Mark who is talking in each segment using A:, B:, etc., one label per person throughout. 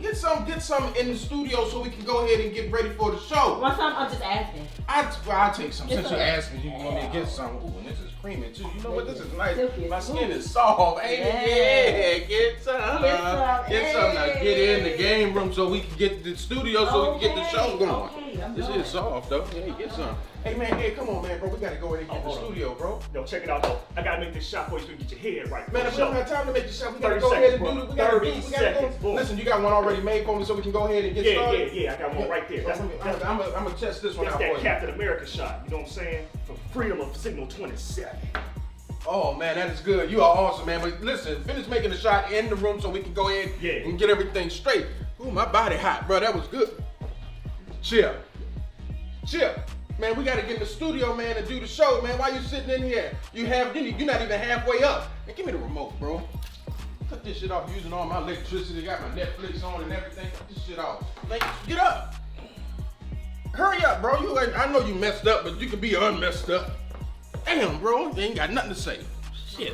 A: Get some in the studio so we can go ahead and get ready for the show.
B: Want some? I'm just asking.
A: I'll take some. Since you're asking, you want me to get some. Ooh, and this is creamy too. You know what? This is nice. My skin is soft, ain't it? Yeah, get some. Get some. Now get in the game room so we can get the studio so we can get the show going. This is soft though. Hey, get some. Hey man, come on man, bro. We gotta go in and get the studio, bro.
C: Yo, check it out though. I gotta make this shot for you so you can get your head right.
A: Man, if we don't have time to make the shot, we gotta go ahead and do it. We gotta go. Listen, you got one already made for me so we can go ahead and get started?
C: Yeah, I got one right there.
A: I'm gonna test this one out for you.
C: That's that Captain America shot, you know what I'm saying? For freedom of Signal 27.
A: Oh man, that is good. You are awesome, man. But listen, finish making the shot in the room so we can go ahead and get everything straight. Ooh, my body hot, bro. That was good. Chill. Man, we gotta get in the studio, man, and do the show, man. Why you sitting in here? You're not even halfway up. Man, give me the remote, bro. Cut this shit off using all my electricity. Got my Netflix on and everything. Cut this shit off. Man, get up. Hurry up, bro. I know you messed up, but you can be unmessed up. Damn, bro. You ain't got nothing to say. Shit.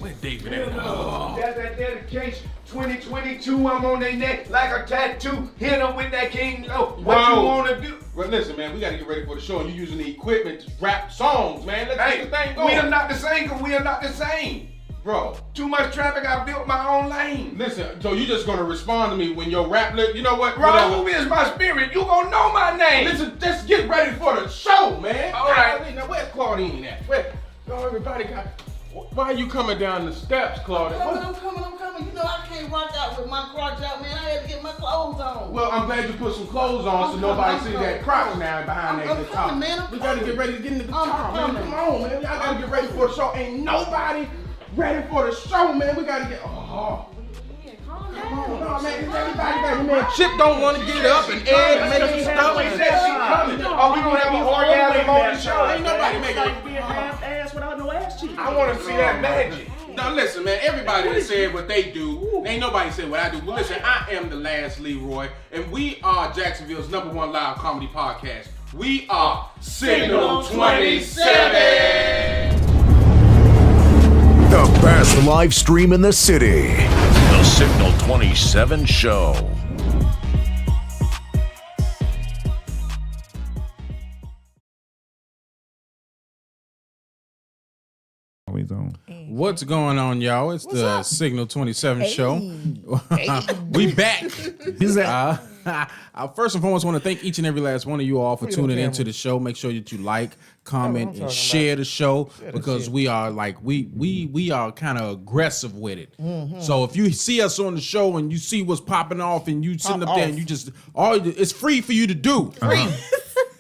A: Where's David at?
D: Oh. That's that dedication. 2022, I'm on their neck like a tattoo. Hit them with that King Low. What you wanna do?
A: Well, listen, man, we gotta get ready for the show, and you're using the equipment to rap songs, man. Let's get the thing going.
D: We are not the same, because we are not the same.
A: Bro.
D: Too much traffic, I built my own lane.
A: Listen, so you just gonna respond to me when your rap you know what?
D: Raul is my spirit. You gonna know my name.
A: Listen, just get ready for the show, man.
D: All right.
A: Now, where's Claudine at? Everybody got... Why are you coming down the steps, Claudine?
E: I'm coming. You know I can't rock out with my crotch out, man. I had to get my clothes on.
A: Well, I'm glad you put some clothes on so nobody see that crotch now behind that guitar.
E: Man,
A: we gotta get ready to get in the guitar, man. Come on, man. Y'all gotta get ready for the show. Ain't nobody ready for the show, man. We gotta get... Come on, no, man. Everybody, man. Chip don't want to get up and Ed making stuff.
D: He said she coming. Are we gonna have an orgasm on the show?
A: Ain't nobody making
C: it. Be a half ass without no ass cheek.
D: I want to see that magic.
A: Now listen, man, everybody that said what they do, ain't nobody said what I do. But listen, I am the last Leroy, and we are Jacksonville's #1 live comedy podcast. We are Signal 27.
F: The best live stream in the city. The Signal 27 Show.
G: What's going on, y'all? It's the Signal 27 show. We back. I first and foremost want to thank each and every last one of you all for tuning into the show. Make sure that you like, comment, and share the show because we are we are kind of aggressive with it. So if you see us on the show and you see what's popping off and you sitting up there and you just it's free for you to do.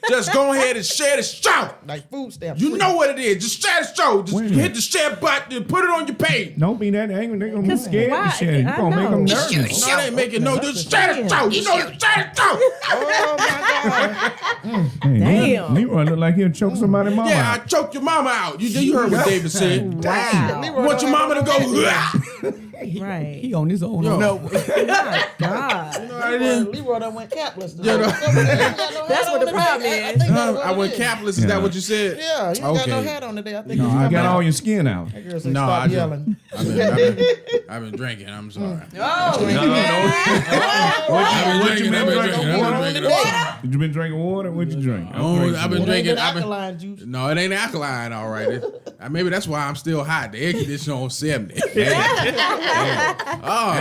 G: Just go ahead and share the show.
E: Like food stamps.
G: You know what it is. Just share the show. Just hit the share button and put it on your page.
H: Don't be that angry. They're going to be scared to share it. You're going to make them nervous.
G: No, they ain't making just share the show. You know, share the show.
E: Oh, my God.
H: Damn. Leroy look like he'll choke somebody's mama
G: Yeah,
H: out.
G: I choked your mama out. You heard what David said.
E: Wow.
G: You want your mama to go,
I: Right.
H: He on his own.
G: No.
I: My God.
G: You know what it is?
E: Leroy done went capless.
I: That's what the problem is.
G: I went capless. Is that what you said?
E: Yeah, you got no hat on today. I think
H: You got all your skin out.
G: No,
E: stop yelling.
G: I've been drinking. I'm sorry.
E: Oh,
G: I've been drinking.
H: You been drinking water? What'd you drink?
G: I've been drinking.
E: Alkaline juice.
G: No, it ain't alkaline, all right. Maybe that's why I'm still hot. The air conditioner on 70.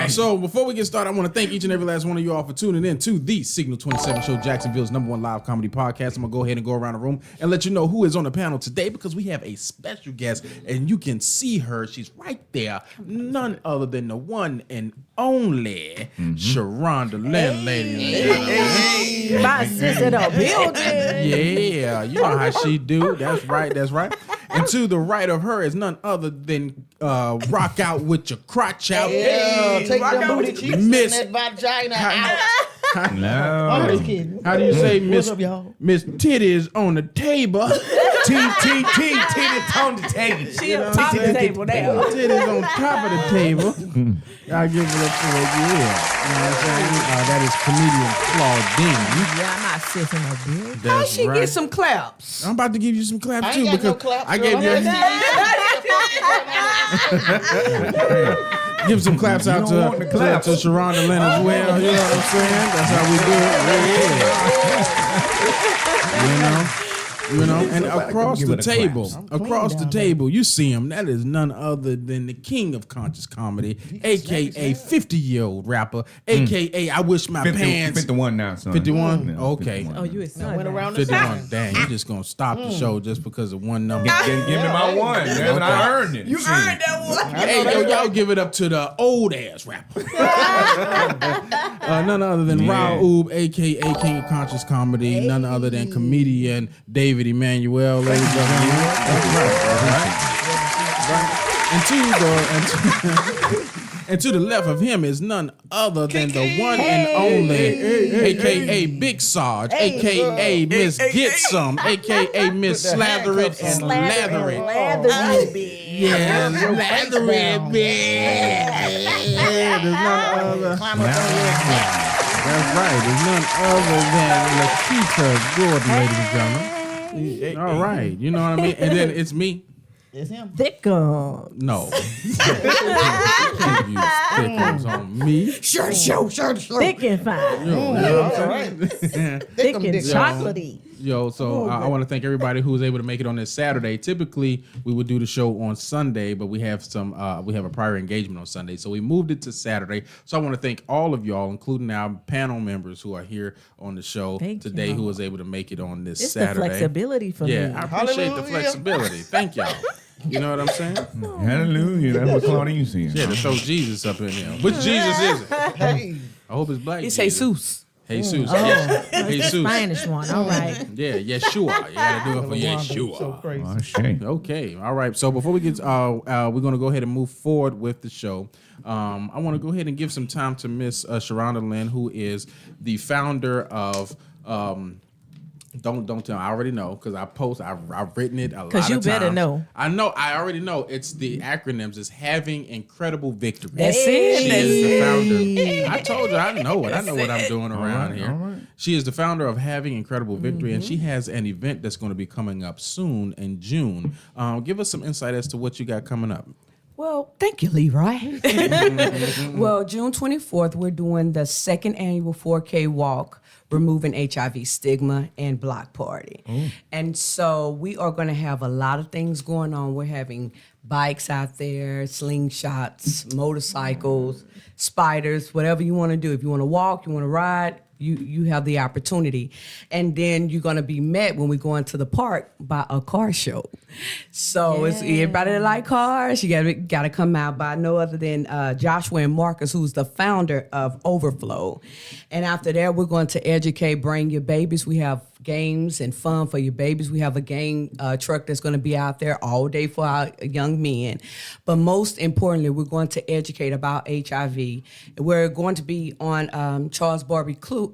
G: So before we get started, I want to thank each and every last one of you all for tuning in to the Signal 27 Show, Jacksonville's #1 live comedy podcast. I'm going to go ahead and go around the room and let you know who is on the panel today because we have a special guest and you can see her. She's right there. None other than the one and only Sharonda Lynn, ladies and gentlemen.
I: My sister the building.
G: Yeah, you know how she do. That's right. And to the right of her is none other than rock out with your crotch out.
E: Yeah, take
G: rock
E: them
G: out
E: booty
G: with
E: cheeks
G: Miss.
E: and that vagina out.
H: No.
E: I'm just kidding.
G: How do you say Miss
E: up, y'all?
G: Miss Titties on the table?
H: Titties on the table.
I: She on top of the table now.
G: Titties on top of the table. Y'all give it up for what you is. You know what I'm saying? That is comedian Claudine.
I: Yeah, my sister no building.
G: That's
I: How she
G: right.
I: get some claps?
G: I'm about to give you some claps
E: I
G: too
E: ain't got
G: because
E: no claps,
G: I
E: girl.
G: gave you. Give some claps out
H: don't want the claps.
G: to Sharonda Lynn as well. You know what I'm saying? That's how we do it. Yeah. You know, and across
H: give
G: the
H: it a
G: table,
H: claps.
G: you see him. That is none other than the king of conscious comedy, aka 50-year-old rapper, aka I wish my pants.
H: 51 now, son.
G: 51?
H: Yeah,
G: Okay.
H: 51.
I: Oh, you a son.
E: Went
I: now.
E: around the
G: 51.
E: sun.
G: Dang, you just gonna stop the show just because of one number.
H: Give me my one. Man, I earned it.
I: You earned that one.
G: Hey, yo, y'all give it up to the old ass rapper. None other than Raoub, aka King of Conscious Comedy. None other than comedian David Emmanuel, ladies and gentlemen. And to the left of him is none other than the one and only, aka Big Sarge, aka Miss Get Some, aka Miss Slather It and Lather It. Yeah, lather it, man. There's none other. That's right. There's none other than Lakita Gordon, ladies and gentlemen. All right, you know what I mean? And then it's me.
E: It's him.
I: Thicker.
G: No. Can't use thickums on me.
E: Sure.
I: Thick and fine.
G: You know what I'm saying?
I: Thick and
E: dick.
I: chocolatey.
G: Yo, so I want to thank everybody who was able to make it on this Saturday. Typically, we would do the show on Sunday, but we have a prior engagement on Sunday, so we moved it to Saturday. So I want to thank all of y'all, including our panel members who are here on the show
I: Thank
G: today,
I: you.
G: who was able to make it on this
I: It's
G: Saturday.
I: the flexibility for
G: Yeah,
I: me.
G: I appreciate the
E: Hallelujah.
G: flexibility. Thank y'all. You know what I'm saying?
H: Hallelujah. That's what Claudine said.
G: Yeah, to throw Jesus up in there. Which Jesus is it?
E: Hey.
G: I hope it's black.
I: It's
G: Jesus.
I: Jesus.
G: Jesus.
I: Oh,
G: Yeah.
I: the
G: Jesus.
I: Spanish one. All right.
G: Yeah, Yeshua. You gotta do it for Yeshua.
E: So crazy.
H: Oh, shit.
G: Okay, all right. So before we get, we're gonna go ahead and move forward with the show. I want to go ahead and give some time to Miss Sharonda Lynn, who is the founder of. Don't tell me. I already know because I've written it a lot of times.
I: Because you better know.
G: I know. I already know. It's the acronyms. It's having incredible victory.
I: That's it.
G: She
I: That's
G: is the
I: it.
G: founder. I told you. I know it. I know what I'm doing around here.
H: all right.
G: She is the founder of Having Incredible Victory, and she has an event that's going to be coming up soon in June. Give us some insight as to what you got coming up.
B: Well, thank you, Leroy. Well, June 24th, we're doing the second annual 4K walk, removing HIV stigma and block party. And so we are going to have a lot of things going on. We're having bikes out there, slingshots, motorcycles, spiders, whatever you want to do. If you want to walk, you want to ride, you have the opportunity. And then you're going to be met when we go into the park by a car show. So it's everybody that like cars, you got to come out by no other than Joshua and Marcus, who's the founder of Overflow. And after that, we're going to educate, bring your babies. We have games and fun for your babies. We have a game truck that's going to be out there all day for our young men. But most importantly, we're going to educate about HIV. We're going to be on Charles Barbie Clark.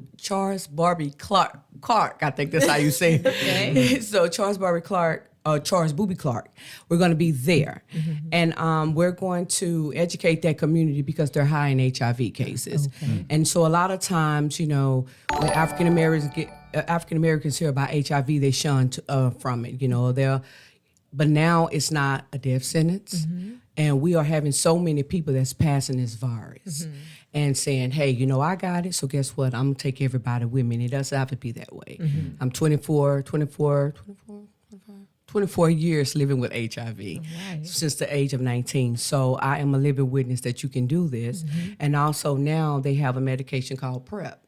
B: I think that's how you say it. Okay. So Charles Barbie Clark. Charles Booby Clark. We're going to be there. And we're going to educate that community because they're high in HIV cases. Okay. And so a lot of times, you know, when African Americans hear about HIV, they shun from it. You know, but now it's not a death sentence. And we are having so many people that's passing this virus and saying, hey, you know, I got it, so guess what? I'm going to take everybody with me. And it doesn't have to be that way. I'm 24 years living with HIV since the age of 19. So I am a living witness that you can do this. And also now they have a medication called PrEP.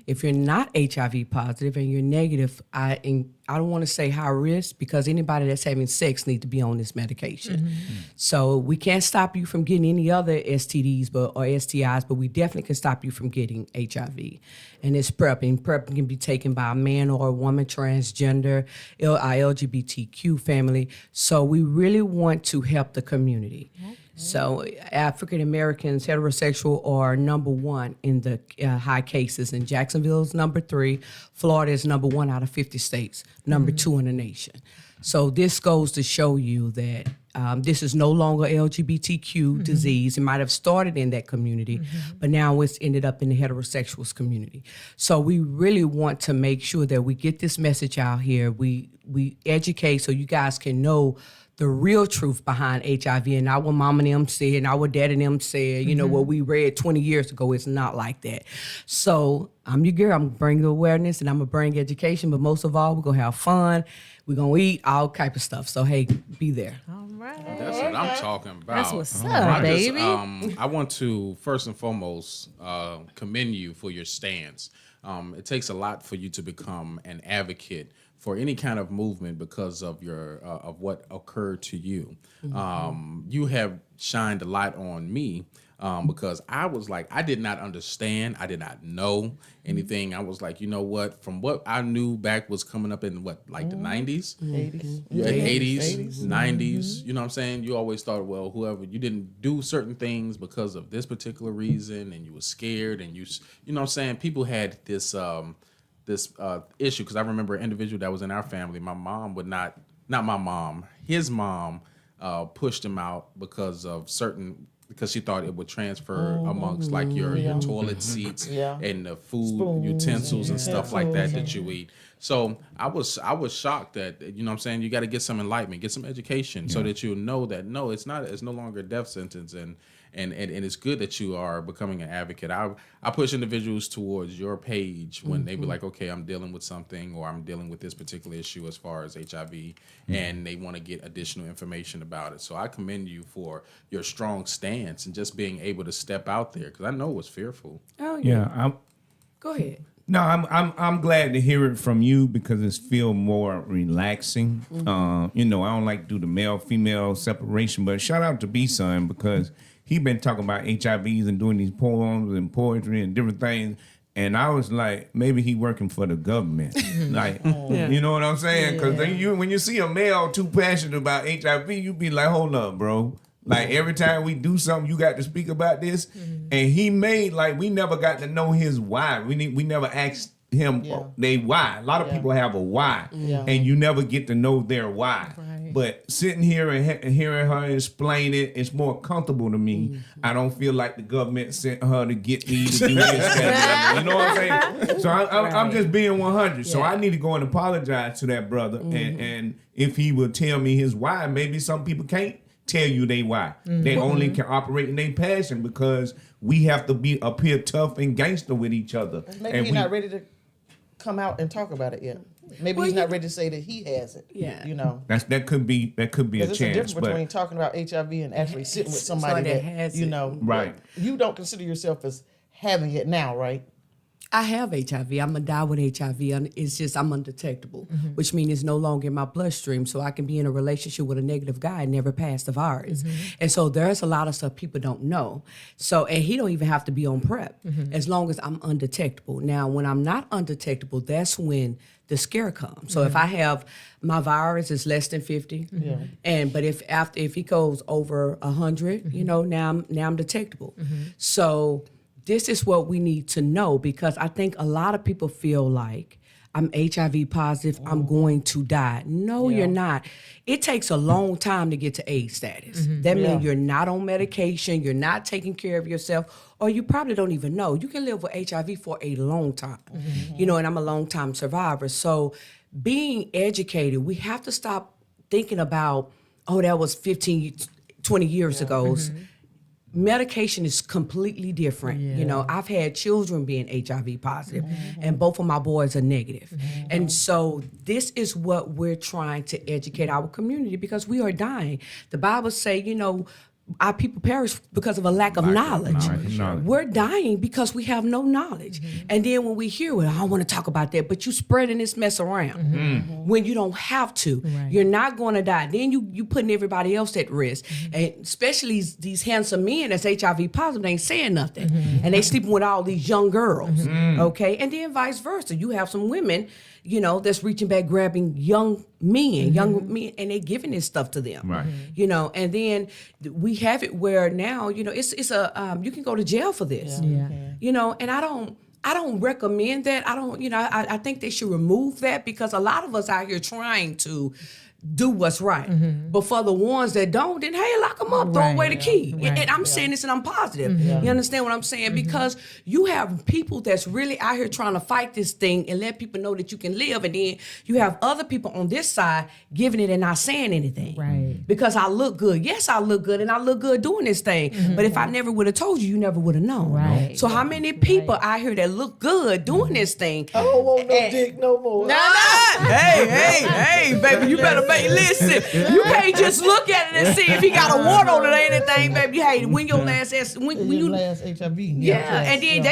B: If you're not HIV positive and you're negative, I don't want to say high risk because anybody that's having sex needs to be on this medication. So we can't stop you from getting any other STDs or STIs, but we definitely can stop you from getting HIV. And it's PrEP. And PrEP can be taken by a man or a woman, transgender, LGBTQ family. So we really want to help the community. So African Americans, heterosexual, are number one in the high cases. And Jacksonville is number 3. Florida is number 1 out of 50 states, number 2 in the nation. So this goes to show you that this is no longer LGBTQ disease. It might have started in that community, but now it's ended up in the heterosexuals community. So we really want to make sure that we get this message out here. We educate so you guys can know the real truth behind HIV and not what mama and them said, not what daddy and them said, you know, what we read 20 years ago. It's not like that. So I'm your girl. I'm going to bring the awareness and I'm going to bring education. But most of all, we're going to have fun. We're going to eat all type of stuff. So, hey, be there.
I: All right.
G: That's what I'm talking about.
I: That's what's up,
G: I
I: baby.
G: I want to first and foremost commend you for your stance. It takes a lot for you to become an advocate for any kind of movement because of your of what occurred to you. You have shined a light on me because I was like, I did not understand. I did not know anything. I was like, you know what? From what I knew back was coming up in what, like the 90s?
E: 80s.
G: 80s, 90s. You know what I'm saying? You always thought, well, whoever, you didn't do certain things because of this particular reason and you were scared and you know what I'm saying? People had this issue because I remember an individual that was in our family. My mom would not my mom, his mom pushed him out because she thought it would transfer amongst like your toilet seats and the food utensils and stuff like that you eat. So I was shocked that, you know what I'm saying, you got to get some enlightenment, get some education so that you know that no, it's no longer a death sentence and it's good that you are becoming an advocate. I push individuals towards your page when they be like, okay, I'm dealing with something or I'm dealing with this particular issue as far as HIV and they want to get additional information about it. So I commend you for your strong stance and just being able to step out there because I know it was fearful.
B: Oh,
H: Yeah,
B: Go ahead.
H: No, I'm glad to hear it from you because it's feel more relaxing. You know, I don't like to do the male female separation, but shout out to B-Son because he been talking about HIVs and doing these poems and poetry and different things. And I was like, maybe he working for the government. Like, you know what I'm saying? Because when you see a male too passionate about HIV, you be like, hold up, bro. Like every time we do something, you got to speak about this. And he made like we never got to know his why. We never asked him they why. A lot of people have a why, and you never get to know their why. Right. But sitting here and hearing her explain it, it's more comfortable to me. I don't feel like the government sent her to get me to do this. You know what I'm saying? So I'm just being 100. So I need to go and apologize to that brother. And if he will tell me his why, maybe some people can't tell you they why. They only can operate in their passion because we have to appear tough and gangster with each other.
E: Maybe he's not ready to come out and talk about it yet. Maybe he's not ready to say that he has it. Yeah, you know.
H: That could be a chance.
E: There's a difference between talking about HIV and actually sitting with somebody that has you know.
H: Right.
E: You don't consider yourself as having it now, right?
B: I have HIV. I'm gonna die with HIV. It's just I'm undetectable, which means it's no longer in my bloodstream. So I can be in a relationship with a negative guy and never pass the virus. And so there's a lot of stuff people don't know. So and he don't even have to be on PrEP as long as I'm undetectable. Now when I'm not undetectable, that's when the scare comes. So if I have my virus is less than 50, but if he goes over 100, you know, now I'm detectable. So this is what we need to know because I think a lot of people feel like I'm HIV positive, I'm going to die. No, you're not. It takes a long time to get to AIDS status. That means you're not on medication, you're not taking care of yourself, or you probably don't even know. You can live with HIV for a long time, you know, and I'm a long time survivor. So being educated, we have to stop thinking about, oh, that was 15, 20 years ago. Medication is completely different. You know, I've had children being HIV positive and both of my boys are negative. And so this is what we're trying to educate our community because we are dying. The Bible say, you know, our people perish because of a lack of knowledge. We're dying because we have no knowledge. And then when we hear, well, I don't want to talk about that, but you spreading this mess around when you don't have to. You're not going to die. Then you putting everybody else at risk. And especially these handsome men that's HIV positive, they ain't saying nothing. And they sleeping with all these young girls. Okay? And then vice versa. You have some women, you know, that's reaching back, grabbing young men, and they giving this stuff to them.
H: Right.
B: You know, and then we have it where now, you know, it's a you can go to jail for this. You know, and I don't recommend that. I think they should remove that because a lot of us out here trying to do what's right. But for the ones that don't, then hey, lock them up, throw
I: Right.
B: away the key.
I: Right.
B: And I'm saying this and I'm positive. You understand what I'm saying? Because you have people that's really out here trying to fight this thing and let people know that you can live. And then you have other people on this side giving it and not saying anything.
I: Right.
B: Because I look good. Yes, I look good and I look good doing this thing. But if I never would have told you, you never would have known.
I: Right.
B: So how many people out here that look good doing this thing?
E: I don't want no dick no more.
B: Hey, baby, you better listen. You can't just look at it and see if he got a wart on it or anything, baby. Hey, when your last when
E: Your
B: you
E: last HIV.
B: yeah, and then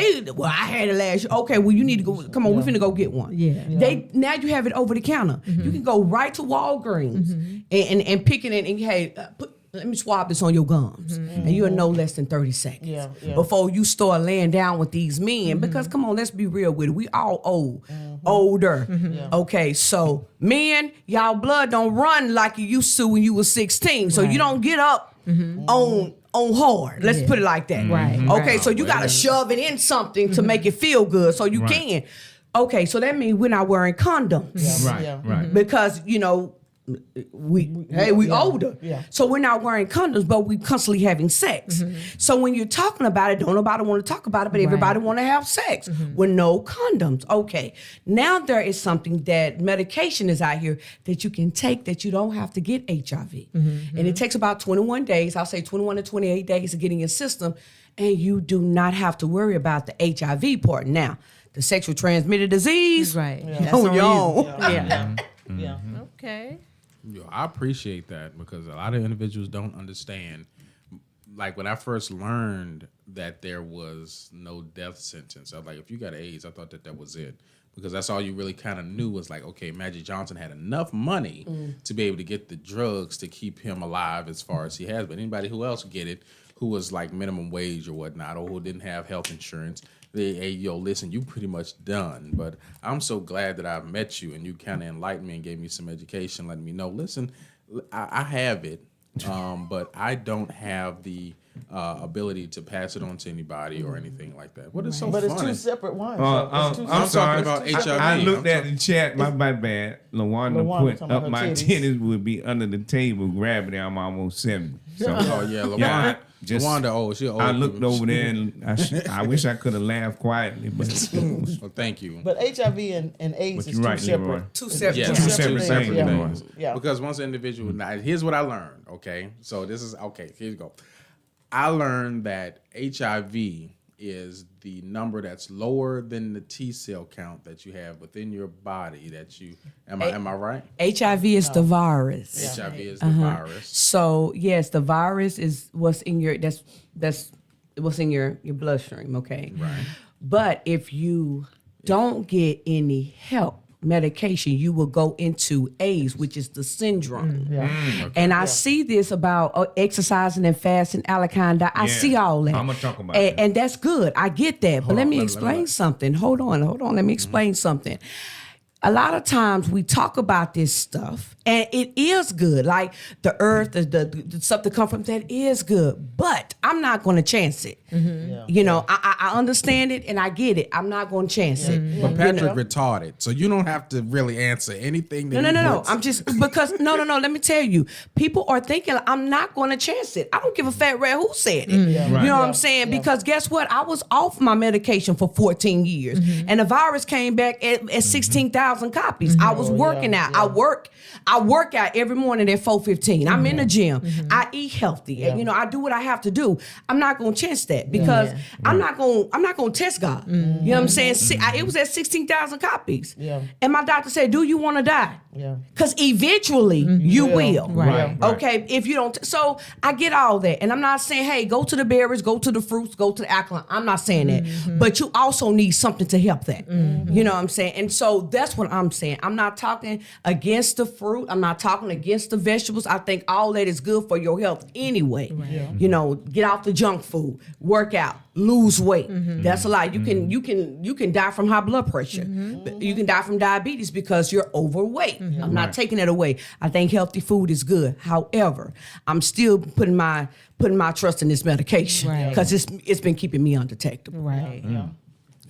B: I had it last year. Okay, well you need to go. Come on, we finna go get one.
I: Yeah.
B: They now you have it over the counter. You can go right to Walgreens and pick it in and hey, let me swab this on your gums, and you're no less than 30 seconds
E: Yeah.
B: before you start laying down with these men. Because come on, let's be real with it. We all old, older. Okay, so men, y'all blood don't run like you used to when you was 16. So you don't get up on hard. Let's put it like that.
I: Right.
B: Okay, so you gotta shove it in something to make it feel good, so you can. Okay, so that means we're not wearing condoms.
H: Right,
E: Yeah.
H: right.
B: Because we older,
E: Yeah.
B: so we're not wearing condoms, but we constantly having sex. So when you're talking about it, don't nobody want to talk about it, but everybody want to have sex with no condoms. Okay, now there is something that medication is out here that you can take that you don't have to get HIV, and it takes about 21 days. I'll say 21 to 28 days to get in your system, and you do not have to worry about the HIV part. Now, the sexual transmitted disease,
I: Right.
B: Yeah.
I: That's
B: on
I: on
B: your
I: you.
B: own.
I: Yeah.
E: Yeah.
I: Okay.
G: Yo, I appreciate that because a lot of individuals don't understand. Like when I first learned that there was no death sentence, I was like, if you got AIDS, I thought that was it. Because that's all you really kind of knew was like, okay, Magic Johnson had enough money to be able to get the drugs to keep him alive as far as he has. But anybody who else get it, who was like minimum wage or whatnot, or who didn't have health insurance, hey, yo, listen, you pretty much done. But I'm so glad that I met you and you kind of enlightened me and gave me some education, letting me know, listen, I have it, but I don't have the ability to pass it on to anybody or anything like that. What is so
E: But it's
G: funny?
E: two separate ones. It's two
H: I'm
E: separate-
H: sorry.
G: about HIV.
H: I looked at the chat. My bad. LaWanda
E: LaWanda
H: put
E: talking
H: up
E: about
H: my
E: her titties.
H: titties would be under the table. Gravity. I'm almost 70. So
G: Oh, yeah, LaWanda.
H: Yeah,
G: LaWanda, she old.
H: I looked over there and I wish I could have laughed quietly, but
G: Well, thank you.
E: But HIV and AIDS
H: But
E: is
H: you're
E: two
H: right,
E: separate.
H: Leroy.
B: Two separate.
G: Yeah,
E: Two
G: two
E: separate
G: separate
E: things, yeah.
G: things.
E: Yeah.
G: Because once an individual, now, here's what I learned, okay? So this is, okay, here you go. I learned that HIV is the number that's lower than the T cell count that you have within your body that you, am I right?
B: HIV is the virus.
G: HIV is the virus.
B: So yes, the virus is what's in your that's what's in your bloodstream, okay?
G: Right.
B: But if you don't get any help, medication, you will go into AIDS, which is the syndrome. And I see this about exercising and fasting, alkaline diet. I
H: Yeah.
B: see all that.
H: I'ma talk about
B: and,
H: that.
B: and that's good. I get that. But
G: Hold
B: let
G: on,
B: me
G: let me-
B: explain something. Hold on. Let me explain something. A lot of times we talk about this stuff and it is good. Like the earth, the stuff that come from that is good. But I'm not going to chance it. You know, I understand it and I get it. I'm not going to chance it.
G: But Patrick retarded, so you don't have to really answer anything that
B: No. I'm just because no. Let me tell you, people are thinking I'm not going to chance it. I don't give a fat rat who said it. You know what I'm saying? Because guess what? I was off my medication for 14 years, and the virus came back at 16,000 copies. I was working out. I work out every morning at 4:15. I'm in the gym. I eat healthy. And, you know, I do what I have to do. I'm not going to chance that because I'm not going to test God. You know what I'm saying? It was at 16,000 copies.
E: Yeah.
B: And my doctor said, "Do you want to die?"
E: Yeah.
B: Because eventually you will.
H: Right.
B: Okay. If you don't. So I get all that. And I'm not saying, hey, go to the berries, go to the fruits, go to the alkaline. I'm not saying that. But you also need something to help that. You know what I'm saying? And so that's what I'm saying. I'm not talking against the fruit. I'm not talking against the vegetables. I think all that is good for your health anyway. You know, get off the junk food, work out, lose weight. That's a lot. You can die from high blood pressure. You can die from diabetes because you're overweight. I'm not taking it away. I think healthy food is good. However, I'm still putting my trust in this medication because it's been keeping me undetectable.
I: Right.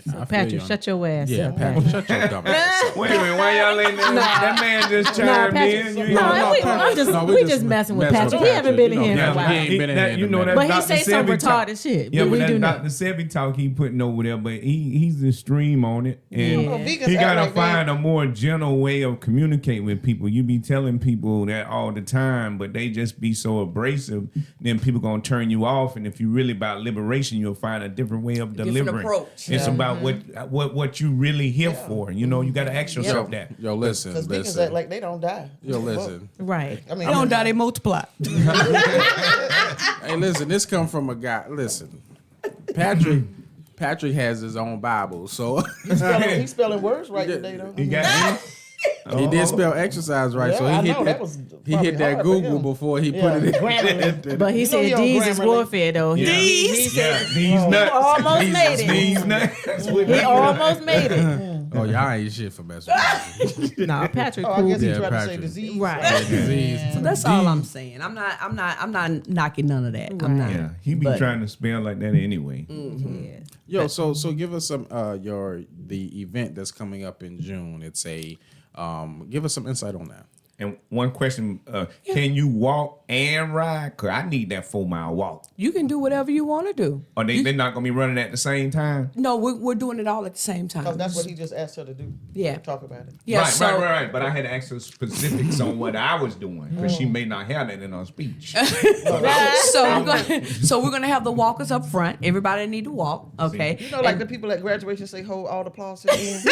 G: I feel
I: Patrick,
G: you.
I: shut your ass
G: Yeah,
I: up.
G: Patrick, shut your dumb ass up.
H: Wait a minute, why y'all letting that man just chimed
I: Patrick,
H: in?
I: no,
H: You
I: no,
H: know,
I: we just messing with Patrick. He haven't been in here in a while.
G: He ain't been in here.
H: you know
G: in a
H: that.
G: minute.
I: But he
H: Dr.
I: say some
H: Sebi talk.
I: retarded shit.
H: Yeah,
I: We
H: but that
I: do know.
H: Dr. Sebi talk he putting over there, but he's the stream on it, and
I: Yeah.
E: Vegans
H: he
E: act
H: gotta
E: like
H: find a more gentle way of communicating with people. You be telling people that all the time, but they just be so abrasive. Then people gonna turn you off, and if you really about liberation, you'll find a different way of delivering.
B: approach.
H: It's about what you really here for. You know, you gotta ask yourself that.
G: Yo, listen,
E: Because vegans act
G: listen.
E: like they don't die.
G: Yo, listen.
I: Right.
E: I mean,
B: They don't die, they multiply.
G: Hey, listen. This come from a guy. Listen, Patrick has his own Bible, so
E: he's spelling words right today, though.
H: He got
G: he did spell exercise right.
E: Yeah,
G: so
E: I
G: he
E: know,
G: hit
E: that was
G: he
E: probably
G: hit that
E: hard for
G: Google
E: him.
G: before he
E: Yeah,
G: put it in.
E: Grammarly.
I: But he
E: You know he
I: said
E: on
I: D's is
E: Grammarly.
I: warfare, though.
H: Yeah.
I: He
H: Yeah,
I: said
H: these nuts.
I: almost made it.
H: These nuts.
I: he almost made it.
G: Oh, y'all ain't shit for messing with me.
I: No, Patrick
E: Oh, I
I: cool.
E: guess he
G: Yeah,
E: tried to say
G: Patrick.
E: disease.
I: Right.
G: Disease.
B: So that's all I'm saying. I'm not knocking none of that. I'm not.
H: Yeah, he be
B: But-
H: trying to spell like that anyway.
I: Yeah.
G: Yo, so give us some the event that's coming up in June. It's a give us some insight on that.
H: And one question: can you walk and ride? Cause I need that 4-mile walk.
B: You can do whatever you want to do.
H: Or they're not gonna be running at the same time.
B: No, we're doing it all at the same time.
E: Because that's what he just asked her to do.
B: Yeah.
E: Talk about it.
B: Yeah,
H: right,
B: so,
H: right. But I had to ask her specifics on what I was doing because she may not have that in her speech.
B: So we're gonna have the walkers up front. Everybody need to walk. Okay.
E: You know, like the people at graduation say, hold all the applause at the end.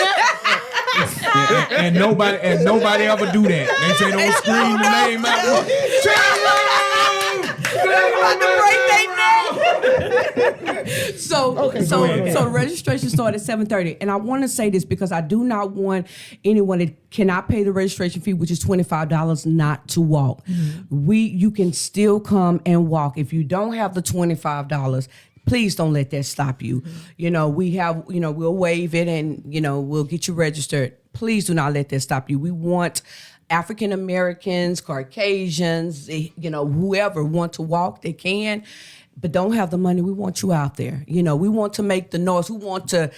H: and nobody ever do that. They say don't scream the name out.
B: So the registration started at 7:30, and I want to say this because I do not want anyone that cannot pay the registration fee, which is $25, not to walk. You can still come and walk if you don't have the $25. Please don't let that stop you. You know, we'll waive it and, we'll get you registered. Please do not let that stop you. We want African Americans, Caucasians, whoever want to walk, they can, but don't have the money. We want you out there. We want to make the noise. We want to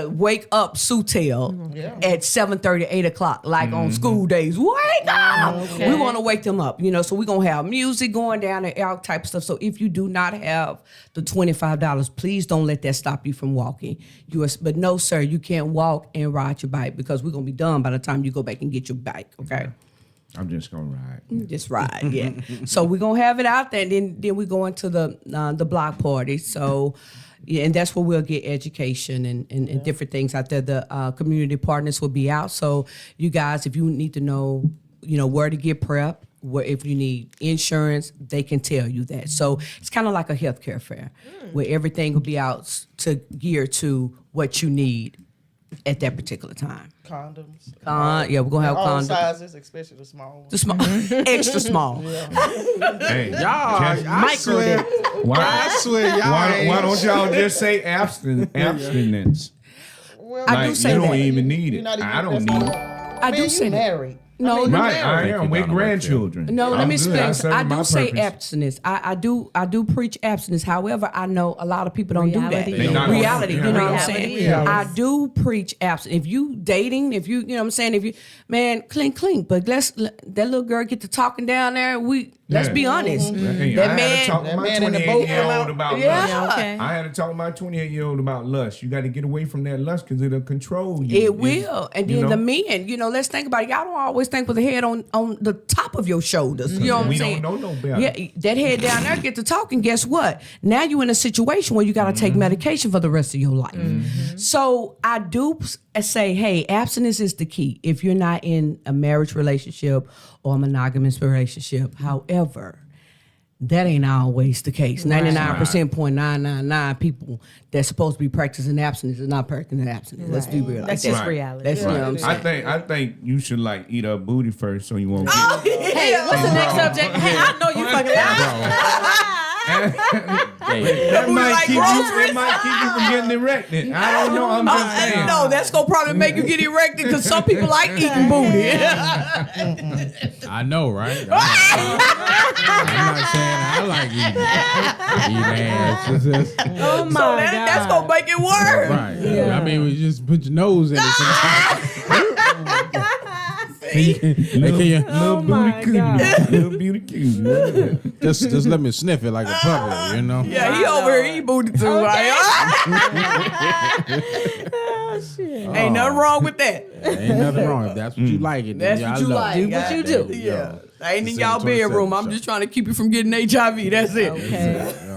B: wake up Sutel at 7:30, 8 o'clock, like on school days. Wake up!
I: Okay.
B: We want to wake them up. So we're going to have music going down and all type of stuff. So if you do not have the $25, please don't let that stop you from walking. But no, sir, you can't walk and ride your bike because we're going to be done by the time you go back and get your bike, okay?
H: I'm just gonna ride.
B: Just ride, yeah. So we're going to have it out there, and then we go into the block party. So... yeah, and that's where we'll get education and different things out there. The community partners will be out. So you guys, if you need to know, where to get prep, if you need insurance, they can tell you that. So it's kind of like a healthcare fair where everything will be out to gear to what you need at that particular time.
E: Condoms.
B: Yeah, we're going to have
E: all
B: condoms.
E: sizes, especially the small ones.
B: The small, extra small.
H: Hey,
G: Y'all,
H: just-
G: I swear, I swear, y'all.
H: why don't y'all just say abstinence?
E: Well,
B: I do say
H: you don't
B: that.
H: even need
E: you're
H: it.
E: not even,
H: I don't
E: that's
H: need
E: not-
H: it.
B: I
E: Man,
B: do
E: you
B: say that.
E: married.
B: No,
E: you
H: Right, I
E: married.
H: am with
G: Down
H: grandchildren.
B: No, let me
H: I'm good.
B: explain.
H: serve
B: I
H: my
B: do say
H: purpose.
B: abstinence. I do preach abstinence. However, I know a lot of people don't
I: Reality.
B: do
H: They
B: that.
H: not
B: Reality,
H: gonna-
B: you know what I'm
I: Reality
B: saying?
I: is.
B: I do preach abstinence. If you dating, if you know what I'm saying, if you clink, but that little girl get to talking down there. Let's
H: Yeah.
B: be honest.
H: Hey,
B: That
H: I had
B: man-
H: to talk
E: that
H: to my
E: man in the boat come
H: 28-year-old
E: out.
H: about
B: Yeah.
H: lust.
I: Yeah, okay.
H: I had to talk to my 28-year-old about lust. You got to get away from that lust because it'll control you.
B: It will. And
H: you
B: then the
H: know?
B: men, let's think about it. Y'all don't always think with the head on the top of your shoulders. You know what I'm
H: We
B: saying?
H: don't know no better.
B: Yeah, that head down there get to talking. Guess what? Now you're in a situation where you got to take
H: Mm-hmm.
B: medication for the rest of your life. So I do say, hey, abstinence is the key if you're not in a marriage relationship or a monogamous relationship. However, that ain't always the case. 99.999 people that's supposed to be practicing abstinence is not practicing abstinence. Let's be real.
I: That's
B: like
I: just
B: that.
I: reality.
B: That's you know what I'm saying.
H: I think you should like eat a booty first so you won't get.
I: Hey, what's the next subject? Hey, I know you fucking
H: That might keep you from getting erected. I don't know. I'm just saying.
B: No, that's gonna probably make you get erected because some people like eating booty.
G: I know, right? I'm not saying I like eating ass. It's just-
I: Oh my
B: So
I: God.
B: that's gonna make it worse.
G: right. I mean, we just put your nose in it.
H: Little
I: my
H: booty cootie. Little beauty cootie.
G: Just let me sniff it like a puppy, you know?
B: Yeah, he over here eat booty too. Right?
I: Oh, shit.
B: Ain't nothing wrong with that.
G: Ain't nothing wrong. If that's what you like it, then
B: That's
G: I
B: what you
G: love
B: like.
G: it.
B: Do what you
G: There
B: do.
G: you
B: Yeah.
G: go.
B: I ain't in
G: It's
B: y'all
G: 27
B: bedroom. I'm
G: show.
B: just trying to keep you from getting HIV. That's it.
I: Okay.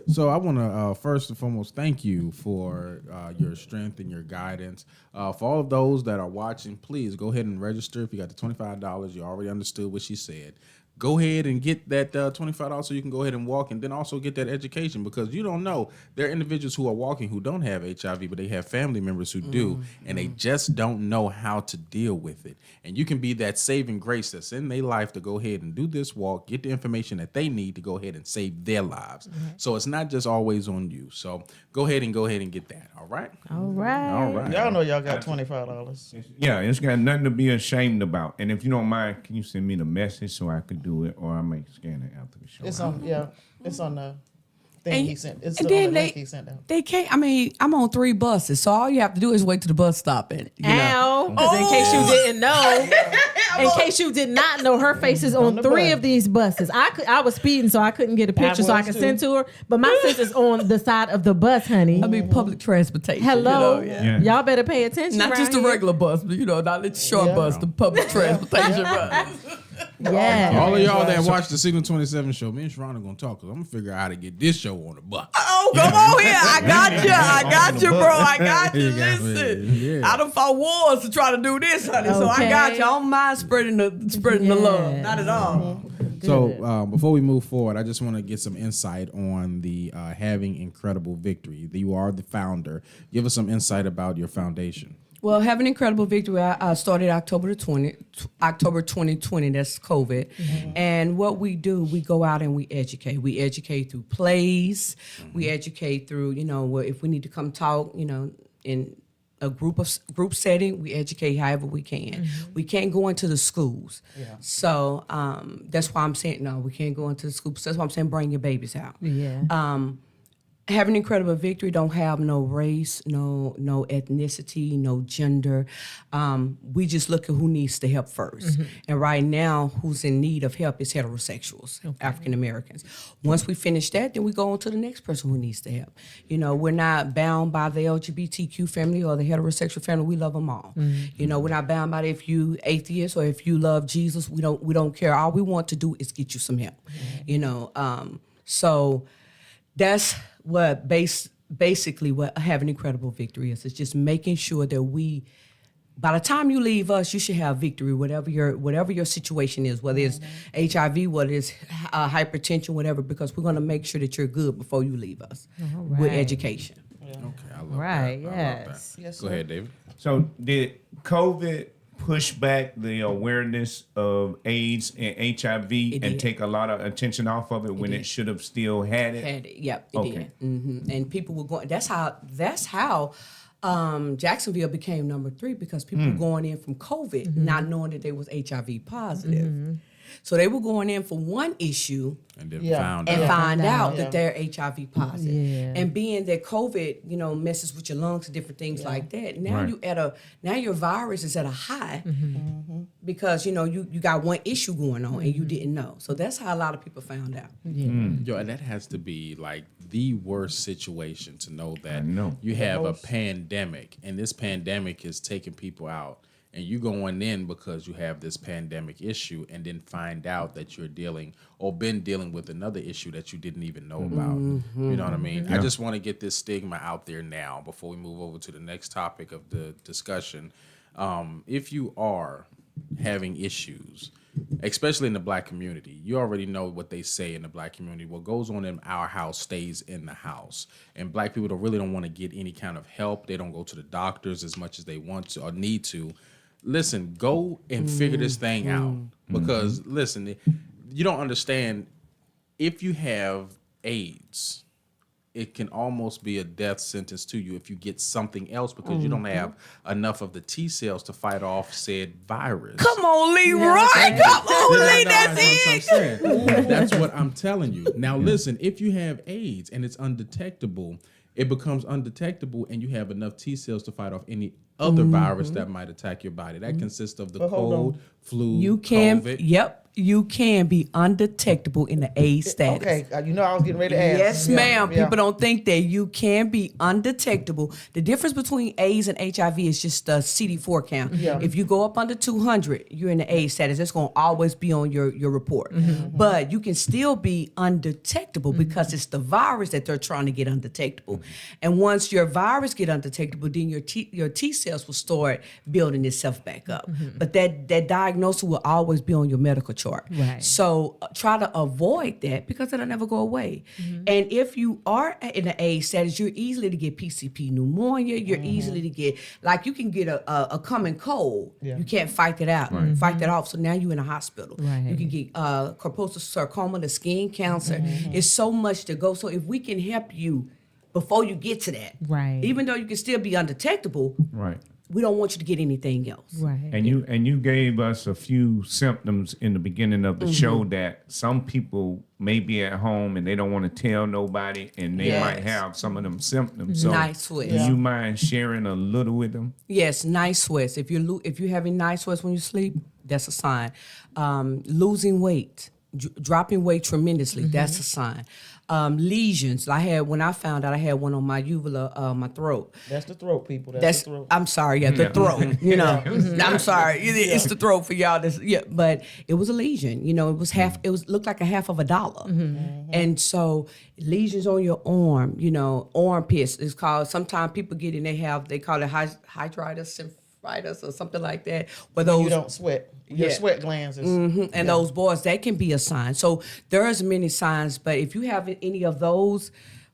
G: So I want to first and foremost thank you for your strength and your guidance. For all of those that are watching, please go ahead and register. If you got the $25, you already understood what she said. Go ahead and get that $25 so you can go ahead and walk, and then also get that education, because you don't know. There are individuals who are walking who don't have HIV, but they have family members who do, and they just don't know how to deal with it. And you can be that saving grace that's in their life to go ahead and do this walk, get the information that they need to go ahead and save their lives. So it's not just always on you. So go ahead and get that. All right?
I: All right.
G: All right.
E: Y'all know y'all got $25.
H: Yeah, it's got nothing to be ashamed about. And if you don't mind, can you send me the message so I could do it, or I may scan it after the show?
E: It's on the thing
B: And-
E: he sent. It's
B: and
E: on the
B: then
E: link he sent out.
B: They can't. I mean, I'm on 3 buses, so all you have to do is wait till the bus stop at it. You know?
I: Ow. Because in case you didn't know, in case you did not know, her face is on
E: the
I: 3
E: bus.
I: of these buses. I was speeding, so I couldn't get a picture so I
E: was
I: could
E: too.
I: send to her. But my sister's on the side of the bus, honey.
B: I mean, public transportation.
I: Hello.
B: You know, yeah.
H: Yeah.
I: Y'all better pay attention.
B: Not just the
I: around here.
B: regular bus, but not the short
E: Yeah.
B: bus, the public transportation bus.
I: Yeah.
G: All of y'all that watch the Signal 27 show, me and Sharon are going to talk, because I'm going to figure out how to get this show on the bus.
B: Oh, come on here. I got you, bro. I got you.
G: You got me.
B: Listen,
G: Yeah.
B: I done fought wars to try to do this, honey. So I got you. I don't mind spreading the love.
I: Yeah.
B: Not at all.
G: So before we move forward, I just want to get some insight on the Having Incredible Victory. You are the founder. Give us some insight about your foundation.
B: Well, Having Incredible Victory, I started October 2020. That's COVID. And what we do, we go out and we educate. We educate through plays. We educate through, if we need to come talk, in a group setting, we educate however we can. We can't go into the schools. So that's why I'm saying, no, we can't go into the schools. That's why I'm saying bring your babies out.
I: Yeah.
B: Having Incredible Victory don't have no race, no ethnicity, no gender. We just look at who needs the help first. And right now, who's in need of help is heterosexuals, African Americans. Once we finish that, then we go on to the next person who needs the help. We're not bound by the LGBTQ family or the heterosexual family. We love them all. We're not bound by if you atheist or if you love Jesus. We don't care. All we want to do is get you some help. So that's what basically what Having Incredible Victory is. It's just making sure that by the time you leave us, you should have victory, whatever your situation is, whether it's HIV, whether it's hypertension, whatever, because we're going to make sure that you're good before you leave us with education.
G: Okay, I love
I: Right,
G: that. I love
I: yes.
G: that.
E: Yes,
G: Go
E: sir.
G: ahead, David.
H: So did COVID push back the awareness of AIDS and HIV
B: It
H: and
B: did.
H: take a lot of attention off of it when it
B: did.
H: should have still had it?
B: Had it. Yep, it
H: Okay.
B: did. And people were going. That's how Jacksonville became number 3, because people were going in from COVID not knowing that they was HIV positive. So they were going in for one issue
G: And then
E: Yeah.
G: found
B: and
G: out.
B: find out
E: Yeah.
B: that they're HIV positive.
I: Yeah.
B: And being that COVID, messes with your lungs and different things like that. Now
H: Right.
B: now your virus is at a high because you got one issue going on and you didn't know. So that's how a lot of people found out.
G: Yo, and that has to be like the worst situation to know that
H: know.
G: you have a pandemic, and this pandemic is taking people out, and you going in because you have this pandemic issue, and then find out that you're dealing or been dealing with another issue that you didn't even know about. You know what I mean? I just want to get this stigma out there now before we move over to the next topic of the discussion. If you are having issues, especially in the Black community, you already know what they say in the Black community. What goes on in our house stays in the house. And Black people don't want to get any kind of help. They don't go to the doctors as much as they want to or need to. Listen, go and figure this thing out. Because, listen, you don't understand. If you have AIDS, it can almost be a death sentence to you if you get something else because you don't have enough of the T cells to fight off said virus.
B: Come on, Leroy. Come on, Lee. That's it.
G: That's what I'm telling you. Now, listen, if you have AIDS and it's undetectable, it becomes undetectable and you have enough T cells to fight off any other virus that might attack your body. That consists of the cold, flu,
B: You can,
G: COVID.
B: you can be undetectable in the AIDS status.
E: Okay, you know I was getting ready to ask.
B: Yes,
E: Yeah,
B: ma'am.
E: yeah.
B: People don't think that you can be undetectable. The difference between AIDS and HIV is just the CD4 count.
E: Yeah.
B: If you go up under 200, you're in the AIDS status. It's going to always be on your report. But you can still be undetectable because it's the virus that they're trying to get undetectable. And once your virus get undetectable, then your T cells will start building itself back up. But that diagnosis will always be on your medical chart.
I: Right.
B: So try to avoid that because it'll never go away. And if you are in the AIDS status, you're easily to get PCP pneumonia. You're easily to get, like you can get a common cold.
E: Yeah.
B: You can't fight that out, fight that off. So now you're in a hospital.
I: Right.
B: You can get corpuscular sarcoma, the skin cancer. It's so much to go. So if we can help you before you get to that,
I: Right.
B: even though you can still be undetectable,
H: Right.
B: we don't want you to get anything else.
I: Right.
H: And you gave us a few symptoms in the beginning of the show that some people may be at home and they don't want to tell nobody and they
B: Yes.
H: might have some of them symptoms. So
B: Night sweats.
H: do you mind sharing a little with them?
B: Yes, night sweats. If you're having night sweats when you sleep, that's a sign. Losing weight, dropping weight tremendously, that's a sign. Lesions. When I found out I had one on my uvula, my throat.
E: That's the throat, people. That's the throat.
B: I'm sorry, the throat. You know, I'm sorry. It's the throat for y'all. But it was a lesion. You know, it was looked like a half of $1, and so lesions on your arm. You know, armpits is called. Sometimes people get in. They call it hydritis symphytis or something like that. Where those
E: You don't sweat. Your
B: Yeah.
E: sweat glands is.
B: and those boys, that can be a sign. So there's many signs, but if you have any of those,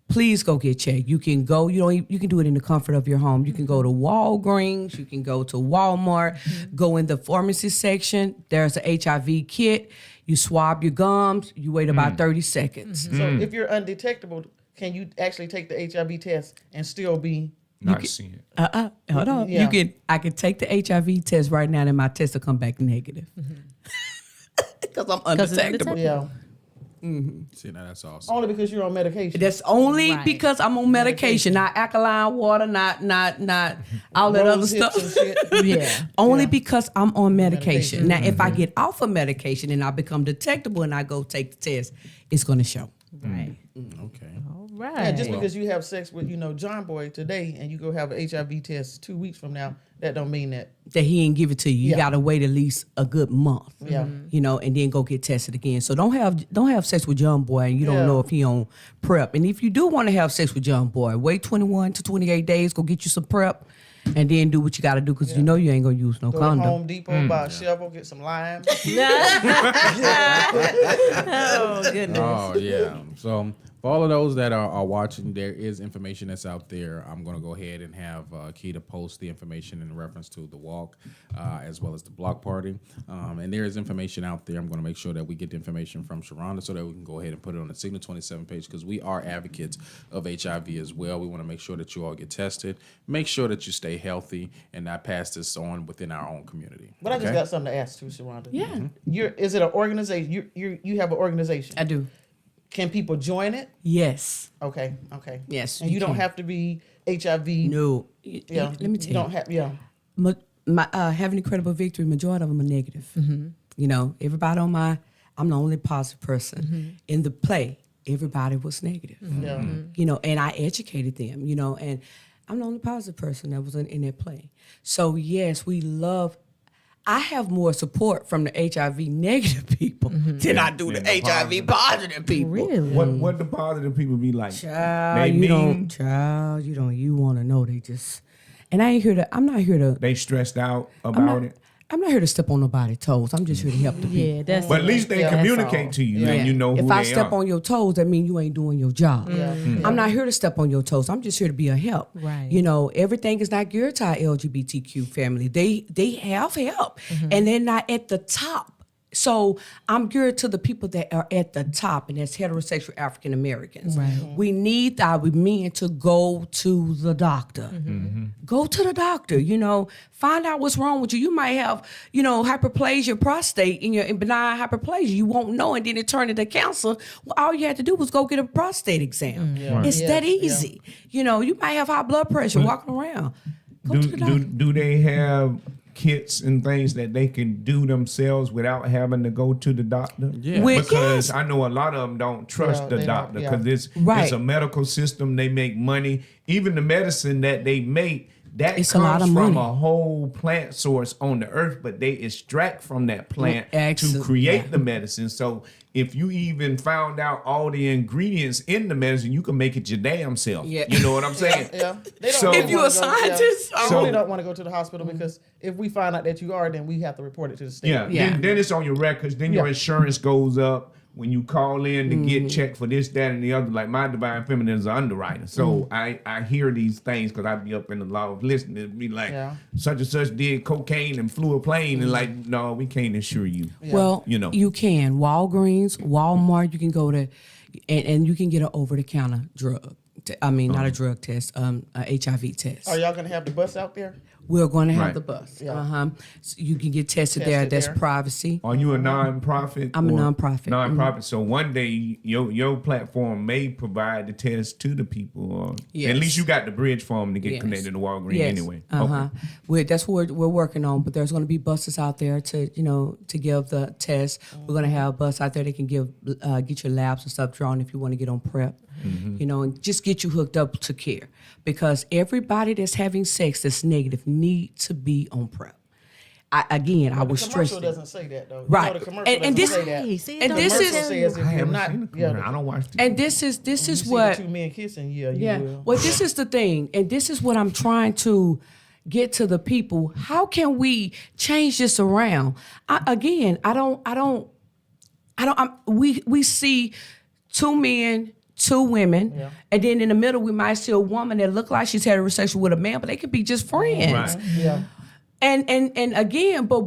B: please go get checked. You can go, you can do it in the comfort of your home. You can go to Walgreens, you can go to Walmart, go in the pharmacy section. There's an HIV kit. You swab your gums, you wait about 30 seconds.
E: So if you're undetectable, can you actually take the HIV test and still be?
H: Not seeing it.
B: Hold on.
E: Yeah.
B: I can take the HIV test right now and my test will come back negative. Because I'm undetectable.
E: Yeah.
G: See, now that's awesome.
E: Only because you're on medication.
B: That's only
I: Right.
B: because I'm on medication, not alkaline water, not all that other
E: Rose hips
B: stuff.
E: and shit.
I: Yeah.
B: Only because I'm on medication. Now, if I get off of medication and I become detectable and I go take the test, it's going to show.
I: Right.
G: Okay.
I: All right.
E: Yeah, just because you have sex with, John Boy today and you go have an HIV test 2 weeks from now, that don't mean that.
B: That he ain't give it to you. You
E: Yeah.
B: got to wait at least a good month.
E: Yeah.
B: And then go get tested again. So don't have sex with John Boy and you don't
E: Yeah.
B: know if he on PrEP. And if you do want to have sex with John Boy, wait 21 to 28 days, go get you some PrEP, and then do what you got to do because you know you ain't gonna use no
E: Go to
B: condom.
E: Home Depot, buy a shovel, get some lime.
I: Oh goodness.
G: Oh yeah. So for all of those that are watching, there is information that's out there. I'm going to go ahead and have Keita post the information in reference to the walk, as well as the block party. And there is information out there. I'm going to make sure that we get the information from Sharonda so that we can go ahead and put it on the Signal 27 page because we are advocates of HIV as well. We want to make sure that you all get tested. Make sure that you stay healthy and not pass this on within our own community.
E: But I just
G: Okay?
E: got something to ask too, Sharonda.
B: Yeah.
E: Is it an organization? You have an organization.
B: I do.
E: Can people join it?
B: Yes.
E: Okay.
B: Yes,
E: And
B: you
E: you don't
B: can.
E: have to be HIV.
B: No.
E: Yeah.
B: Let me tell
E: you don't have. Yeah.
B: my having incredible victory, majority of them are negative. Everybody I'm the only positive person in the play. Everybody was negative.
E: Yeah.
B: And I educated them. And I'm the only positive person that was in that play. So yes, I have more support from the HIV negative people than I do the HIV positive people.
I: Really?
H: What the positive people be like?
B: Child,
H: They
B: you
H: mean?
B: you want to know they just, and I'm not here to,
H: They stressed out
B: I'm
H: about
B: not,
H: it.
B: I'm not here to step on nobody's toes. I'm just here to help the people.
I: Yeah, that's
H: But at least they
E: Yeah, that's
H: communicate
I: all.
H: to you
B: Yeah.
H: and you know who
B: if
H: they
B: I step
H: are.
B: on your toes, that means you ain't doing your job.
E: Yeah.
B: I'm not here to step on your toes. I'm just here to be a help.
I: Right.
B: Everything is not geared to our LGBTQ family. They have help, and they're not at the top So I'm geared to the people that are at the top, and that's heterosexual African Americans. We need our men to go to the doctor. Go to the doctor. Find out what's wrong with you. You might have, hyperplasia prostate in benign hyperplasia. You won't know, and then it turned into cancer. Well, all you had to do was go get a prostate exam. It's that easy. You might have high blood pressure walking around. Go to the doctor.
H: Do they have kits and things that they can do themselves without having to go to the doctor?
G: Yeah.
H: Because I know a lot of them don't trust the doctor because it's a medical system. They make money. Even the medicine that they make, that
B: it's a lot
H: comes
B: of
H: from
B: money.
H: a whole plant source on the earth, but they extract from that plant to
B: Excellent.
H: create the medicine. So if you even found out all the ingredients in the medicine, you can make it your damn self.
B: Yeah.
H: You know what I'm saying?
E: Yeah. They don't
H: So-
E: really
H: If
B: you're
E: wanna
B: a scientist,
E: I
H: So-
E: really don't want to go to the hospital because if we find out that you are, then we have to report it to the state.
H: Yeah.
B: Yeah.
H: Then it's on your records. Then your
E: Yeah.
H: insurance goes up when you call in to get checked for this, that, and the other. Like my Divine Feminine is an underwriter, so I hear these things because I be up in the law of listening to be like, such and such did cocaine and flew a plane, and like, no, we can't insure you.
B: Well,
H: You
B: you can. Walgreens, Walmart, you can go to, and you can get an over-the-counter drug. Not a drug test, a HIV test.
E: Are y'all gonna have the bus out there?
B: We're going to have
H: Right.
B: the bus.
E: Yeah.
B: So you can get tested there.
E: Tested
B: That's
E: there.
B: privacy.
H: Are you a nonprofit?
B: I'm a
H: or-
B: nonprofit.
H: Nonprofit. So one day your platform may provide the test to the people, or
B: Yes.
H: at least you got the bridge for them to get
B: Yes.
H: connected to Walgreens
B: Yes.
H: anyway.
B: That's what we're working on. But there's going to be buses out there to give the test. We're going to have a bus out there that can get your labs and stuff drawn if you want to get on PrEP. And just get you hooked up to care, because everybody that's having sex that's negative need to be on PrEP. I was
E: The
B: stressing.
E: commercial doesn't say that though.
B: Right.
E: You know, the commercial
B: And
E: doesn't
B: this-
E: say that.
I: Hey, see,
B: And
I: don't
B: this
I: work
B: is-
I: there.
E: says if
H: I
E: you're
H: haven't
E: not,
H: seen the commercial. I don't watch the.
B: And this is
E: you see
B: what
E: the two men kissing, you will.
B: Well, this is the thing, and this is what I'm trying to get to the people. How can we change this around? We see two men, two women, and then in the middle we might see a woman that look like she's heterosexual with a man, but they could be just friends.
H: Right.
E: Yeah.
B: And again, but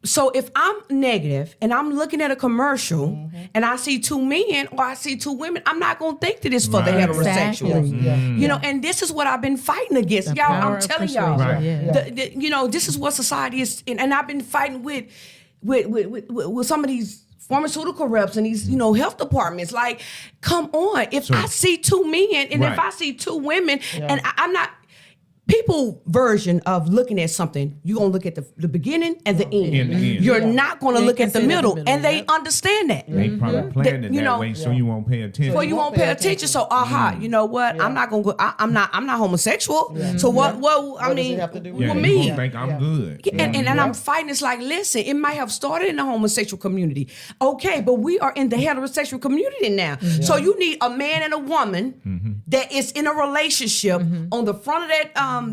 B: so if I'm negative and I'm looking at a commercial and I see two men or I see two women, I'm not gonna think that it's for the
H: Right.
B: heterosexuals.
I: Exactly.
B: And this is what I've been fighting against.
I: The
B: Y'all,
I: power
B: I'm
I: of
B: telling y'all.
I: persuasion.
H: Right.
I: Yeah.
B: This is what society is, and I've been fighting with some of these pharmaceutical reps and these, health departments. Like, come on. If I see two men and if
H: Right.
B: I see two women, and I'm not. People version of looking at something, you're gonna look at the beginning and the end.
H: And the end.
B: You're not gonna
I: They
B: look at the
I: consider the
B: middle,
I: middle,
B: and they
I: yep.
B: understand that.
H: They probably planned it
B: You
H: that
B: know-
H: way so you won't pay attention.
B: Well, you won't pay attention. So, you know what? I'm not gonna go. I'm not homosexual. So what? Well, I
E: What does
B: mean,
E: it have to do with
H: yeah,
B: with
H: you
B: me.
H: gonna think I'm good.
B: And I'm fighting. It's like, listen, it might have started in the homosexual community. Okay, but we are in the heterosexual community now. So you need a man and a woman that is in a relationship on the front of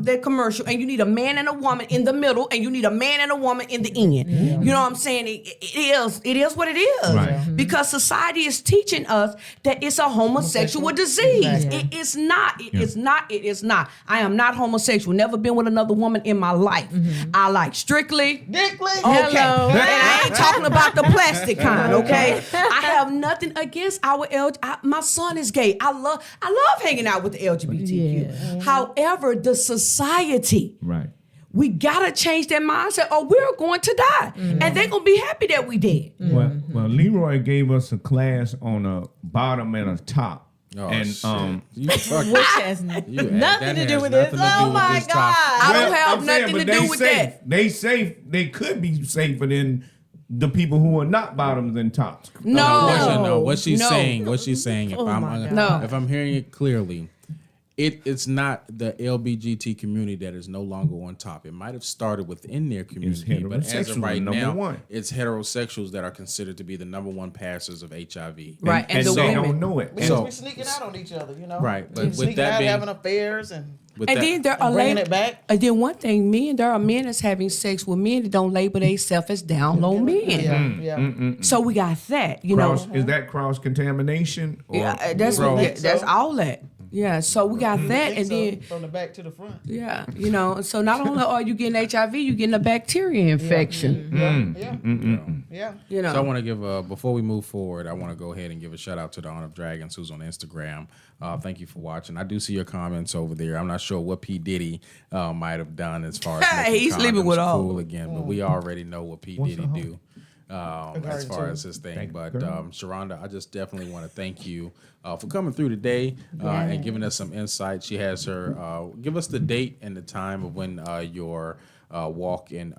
B: that commercial, and you need a man and a woman in the middle, and you need a man and a woman in the end. You know what I'm saying? It is what it is.
H: Right.
B: Because society is teaching us that it's a homosexual disease.
E: Exactly.
B: It is not. It is not. It is not. I am not homosexual. Never been with another woman in my life. I like strictly.
E: Dickly.
B: Okay.
I: Hello.
B: And I ain't talking about the plastic kind, okay? I have nothing against my son is gay. I love hanging out with the LGBTQ. However, the society,
H: Right.
B: we gotta change that mindset or we're going to die. And they're gonna be happy that we did.
H: Well, Leroy gave us a class on a bottom and a top.
G: Oh,
H: and
G: shit. You fucking-
I: Which has nothing to do with this. Oh my God.
B: I don't have
H: I'm
B: nothing
H: saying,
B: to
H: but
B: do
H: they
B: with
H: safe.
B: that.
H: They safe. They could be safer than the people who are not bottoms and tops.
B: No.
G: What she's
B: No.
G: saying, if if I'm hearing it clearly, it's not the LBGT community that is no longer on top. It might have started within their community, but as of
H: heterosexual,
G: right
H: number
G: now,
H: one.
G: it's heterosexuals that are considered to be the number one passers of HIV.
B: Right.
H: And
B: the
H: they
B: women.
H: don't know it.
E: Because
G: So-
E: we sneaking out on each other,
G: Right, but
E: We
G: with
E: sneaking
G: that
E: out,
G: being-
E: having affairs and
G: With
B: And
G: that-
B: then there are
E: bringing it back.
B: And then one thing, there are men that's having sex with men that don't label themselves as down low men.
E: Yeah.
B: So we got that,
H: Cross, is that cross contamination?
B: Yeah, that's all that. Yeah, so we got that, and then
E: from the back to the front.
B: yeah, you know, so not only are you getting HIV, you're getting a bacteria infection.
E: Yeah.
B: You know,
G: So I want to give before we move forward, I want to go ahead and give a shout out to Dawn of Dragons, who's on Instagram. Thank you for watching. I do see your comments over there. I'm not sure what P Diddy might have done as far as making
B: He's sleeping with
G: condoms
B: all.
G: cool again, but we already know what P Diddy do. As far as his thing, but Sharonda, I just definitely want to thank you for coming through today and giving us some insight. She has her give us the date and the time of when your walk-in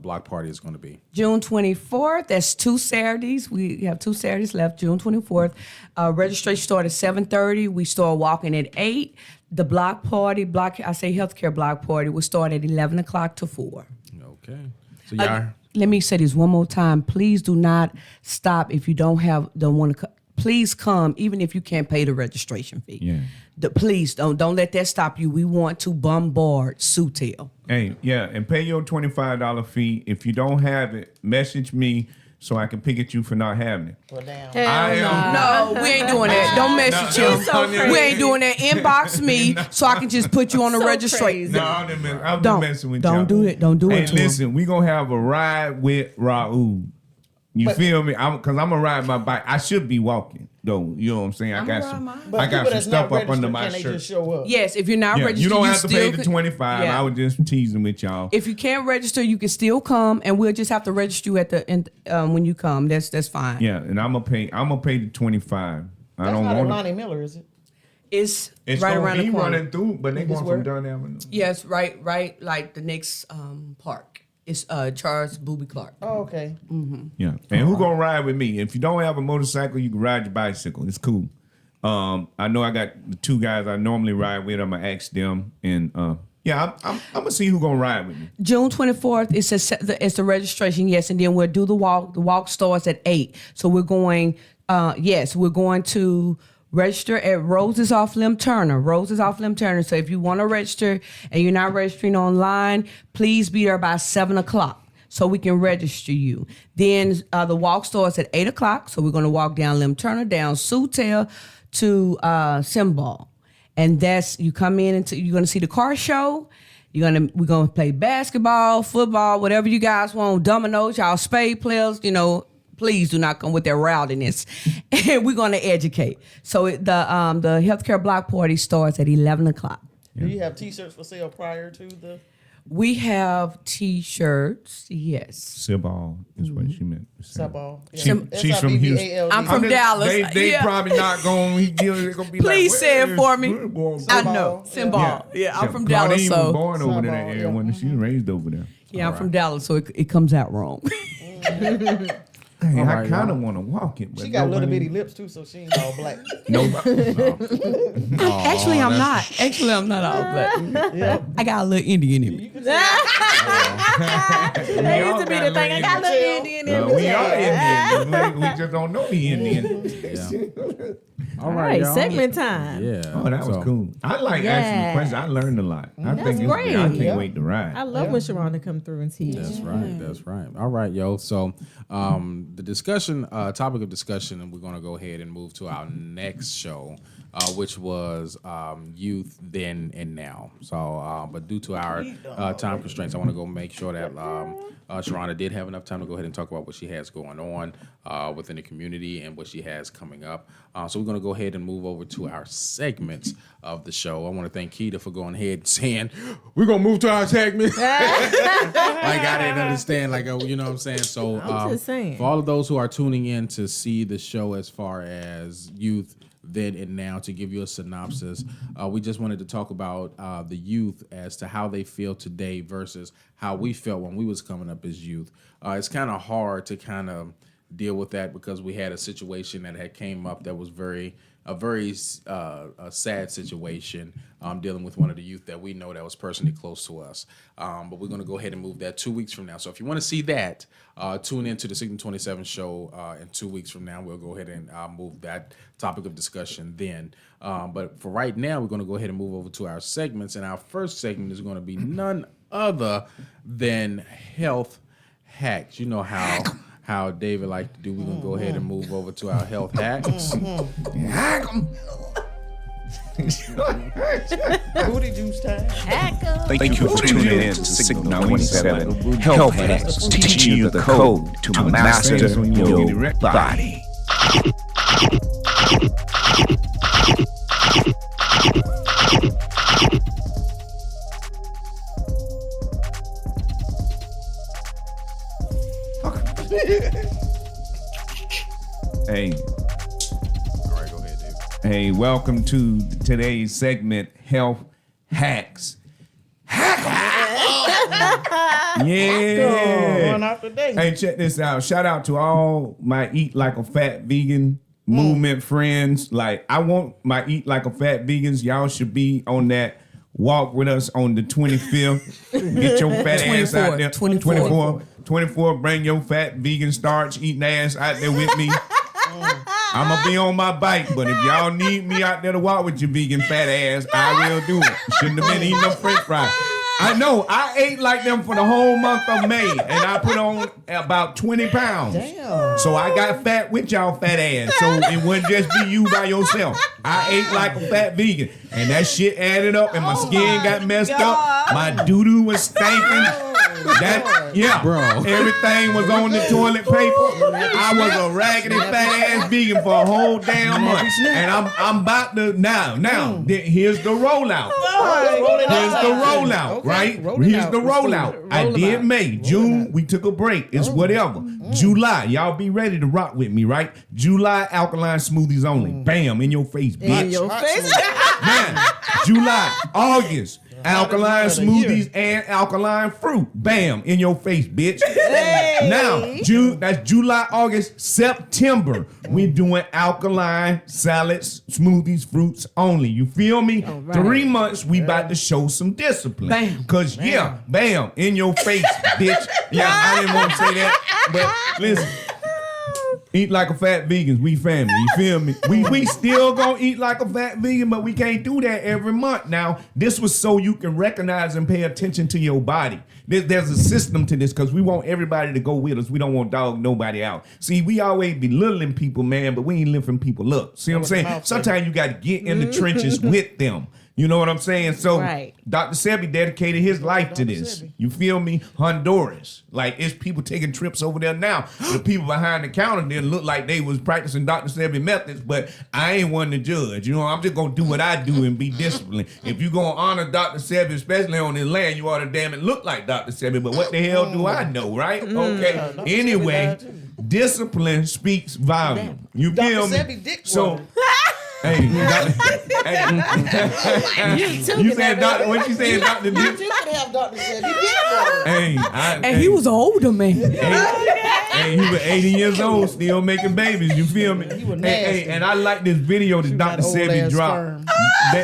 G: block party is going to be.
B: June 24th. That's 2 Saturdays. We have 2 Saturdays left. June 24th. Registration start at 7:30. We start walking at 8. The block party, healthcare block party, will start at 11 o'clock to 4.
G: Okay. So y'all.
B: Let me say this one more time. Please do not stop if you don't want to. Please come, even if you can't pay the registration fee.
H: Yeah.
B: Please don't let that stop you. We want to bombard Sutel.
H: Hey, yeah, and pay your $25 fee. If you don't have it, message me so I can pick at you for not having it.
E: Well, damn.
H: I am.
B: No, we ain't doing that. Don't message
H: no,
B: him.
H: so crazy.
B: We ain't doing that. Inbox me so I can just put you on the
I: So
B: registration.
I: crazy.
H: No, I'm
B: Don't-
H: just messing with y'all.
B: don't do it. Don't do it
H: Hey,
B: to him.
H: listen, we gonna have a ride with Raul. You feel me? Because I'm gonna ride my bike. I should be walking though. You know what I'm saying? I got some.
E: But
H: I got
E: people
H: some
E: that's
H: stuff
E: not
H: up under
E: registered,
H: my
E: can they
H: shirt.
E: just show up?
B: Yes, if you're not
H: Yeah,
B: registered,
H: you don't have to pay
B: still
H: the
B: could-
H: 25.
B: Yeah.
H: I was just teasing with y'all.
B: If you can't register, you can still come, and we'll just have to register you at the end when you come. That's fine.
H: Yeah, and I'm gonna pay the 25. I
E: That's
H: don't
E: not a
H: want
E: Lonnie Miller, is it?
B: It's
H: It's
B: right
H: gonna
B: around
H: be
B: the corner.
H: running through, but they
E: This
H: going
E: where?
H: from Dunn Avenue.
B: Yes, right, like the next park. It's Charles Booby Clark.
E: Oh, okay.
H: Yeah, and who gonna ride with me? If you don't have a motorcycle, you can ride your bicycle. It's cool. I know I got the 2 guys I normally ride with. I'm gonna ask them, and yeah, I'm gonna see who gonna ride with me.
B: June 24th is it's the registration, yes, and then we'll do the walk. The walk starts at 8. So we're going, we're going to register at Roses off Lim Turner. So if you want to register and you're not registering online, please be there by 7 o'clock so we can register you. Then the walk starts at 8 o'clock. So we're going to walk down Lim Turner, down Sutel to Symbol. And that's, you come in and you're going to see the car show. We're gonna play basketball, football, whatever you guys want, dominoes, y'all spade players, you know. Please do not come with their rowdiness. And we're going to educate. So the healthcare block party starts at 11 o'clock.
E: Do you have T-shirts for sale prior to the?
B: We have T-shirts, yes.
H: Sibal is what she meant.
E: Sabal.
H: She's from Houston.
B: I'm from Dallas.
H: They
B: Yeah.
H: probably not going. They're gonna be
B: Please
H: like,
B: say it
H: "Where
B: for
H: is
B: me."
H: football?"
B: I know, Symbol. Yeah, I'm from Dallas,
H: Claudine
B: so
H: was born over there.
E: Symbol,
H: Yeah,
E: yeah.
H: when she was raised over there.
B: yeah, I'm from Dallas, so it comes out wrong.
H: Hey, I
G: right,
H: kind
G: y'all.
H: of want to walk it, but
E: She got little
H: nobody-
E: bitty lips too, so she ain't all black.
H: Nobody.
B: Actually, I'm not. Actually, I'm not all black.
E: Yeah.
B: I got a little Indian in me.
I: That used to be the thing. I got a little Indian in me.
H: We are Indian. We just don't know we Indian.
G: All
I: Right,
G: y'all.
I: segment time.
G: Yeah.
H: Oh, that was
G: So,
H: cool. I like asking
I: Yeah.
H: questions. I learned a lot. I
I: That's
H: think
I: great.
H: I can't
E: Yeah.
H: wait to ride.
I: I love when Sharonda come through and teach.
G: That's right. That's right. All right, yo. So, the discussion, topic of discussion, and we're going to go ahead and move to our next show, which was youth then and now. So, but due to our time constraints, I want to go make sure that Sharonda did have enough time to go ahead and talk about what she has going on within the community and what she has coming up. So we're going to go ahead and move over to our segments of the show. I want to thank Keita for going ahead and saying, we're going to move to our segment. Like, I didn't understand. Like, you know what I'm saying? So
I: I'm just saying.
G: for all of those who are tuning in to see the show as far as youth then and now, to give you a synopsis, we just wanted to talk about the youth as to how they feel today versus how we felt when we was coming up as youth. It's kind of hard to kind of deal with that because we had a situation that had came up that was a very sad situation, dealing with one of the youth that we know that was personally close to us. But we're going to go ahead and move that 2 weeks from now. So if you want to see that, tune into the Signal 27 show in 2 weeks from now. We'll go ahead and move that topic of discussion then. But for right now, we're going to go ahead and move over to our segments. And our first segment is going to be none other than health hacks. You know how David liked to do. We're going to go ahead and move over to our health hacks.
E: Booty juice time.
H: Thank you for tuning in to Signal 27 Health Hacks, teaching you the code to master your body. Hey.
G: All right, go ahead, Dave.
H: Hey, welcome to today's segment, Health Hacks. Yeah.
E: One off the day.
H: Hey, check this out. Shout out to all my Eat Like a Fat Vegan movement friends. Like, I want my Eat Like a Fat Vegans. Y'all should be on that walk with us on the 25th. Get your fat ass out there. 24. Bring your fat vegan starch eating ass out there with me. I'm gonna be on my bike, but if y'all need me out there to walk with your vegan fat ass, I will do it. Shouldn't have been eating no French fries. I know, I ate like them for the whole month of May, and I put on about 20 pounds.
E: Damn.
H: So I got fat with y'all fat ass, so it wouldn't just be you by yourself. I ate like a fat vegan, and that shit added up, and my skin got messed up. My doo-doo was stinking. Bro. Everything was on the toilet paper. I was a raggedy fat ass vegan for a whole damn month, and I'm about to now. Here's the rollout. Here's the rollout, right? Here's the rollout. I did May, June. We took a break. It's whatever. July, y'all be ready to rock with me, right? July alkaline smoothies only. Bam, in your face, bitch.
I: In your face.
H: Man, July, August. Alkaline smoothies and alkaline fruit. Bam, in your face, bitch.
I: Hey.
H: Now, June, that's July, August, September. We're doing alkaline salads, smoothies, fruits only. You feel me?
I: Right.
H: 3 months, we about to show some discipline.
B: Bam.
H: Cause bam, in your face, bitch. Yeah, I didn't want to say that, but listen. Eat like a fat vegans, we family, you feel me? We still gonna eat like a fat vegan, but we can't do that every month. Now, this was so you can recognize and pay attention to your body. There's a system to this because we want everybody to go with us. We don't want dog nobody out. See, we always belittling people, man, but we ain't lifting people up. See what I'm saying? Sometimes you gotta get in the trenches with them. You know what I'm saying? So
I: Right.
H: Dr. Sebi dedicated his life to this.
E: Sebi.
H: You feel me? Honduras. Like, it's people taking trips over there now. The people behind the counter didn't look like they was practicing Dr. Sebi methods, but I ain't one to judge. You know, I'm just going to do what I do and be disciplined. If you going to honor Dr. Sebi, especially on his land, you ought to damn it look like Dr. Sebi. But what the hell do I know, right? Okay.
E: Dr.
H: Anyway,
E: Sebi died too.
H: discipline speaks volume. You
E: Dr.
H: feel me?
E: Sebi dick
H: So...
E: water.
H: Hey, you said Doctor? What you saying, Doctor?
E: You could have Dr. Sebi dick water.
H: Hey,
B: And he was an older man.
H: Hey, he was 80 years old, still making babies. You feel me?
E: He was
H: Hey,
E: nasty.
H: and I like this video that
E: Shoot
H: Dr.
E: that old
H: Sebi
E: ass
H: dropped.
E: sperm.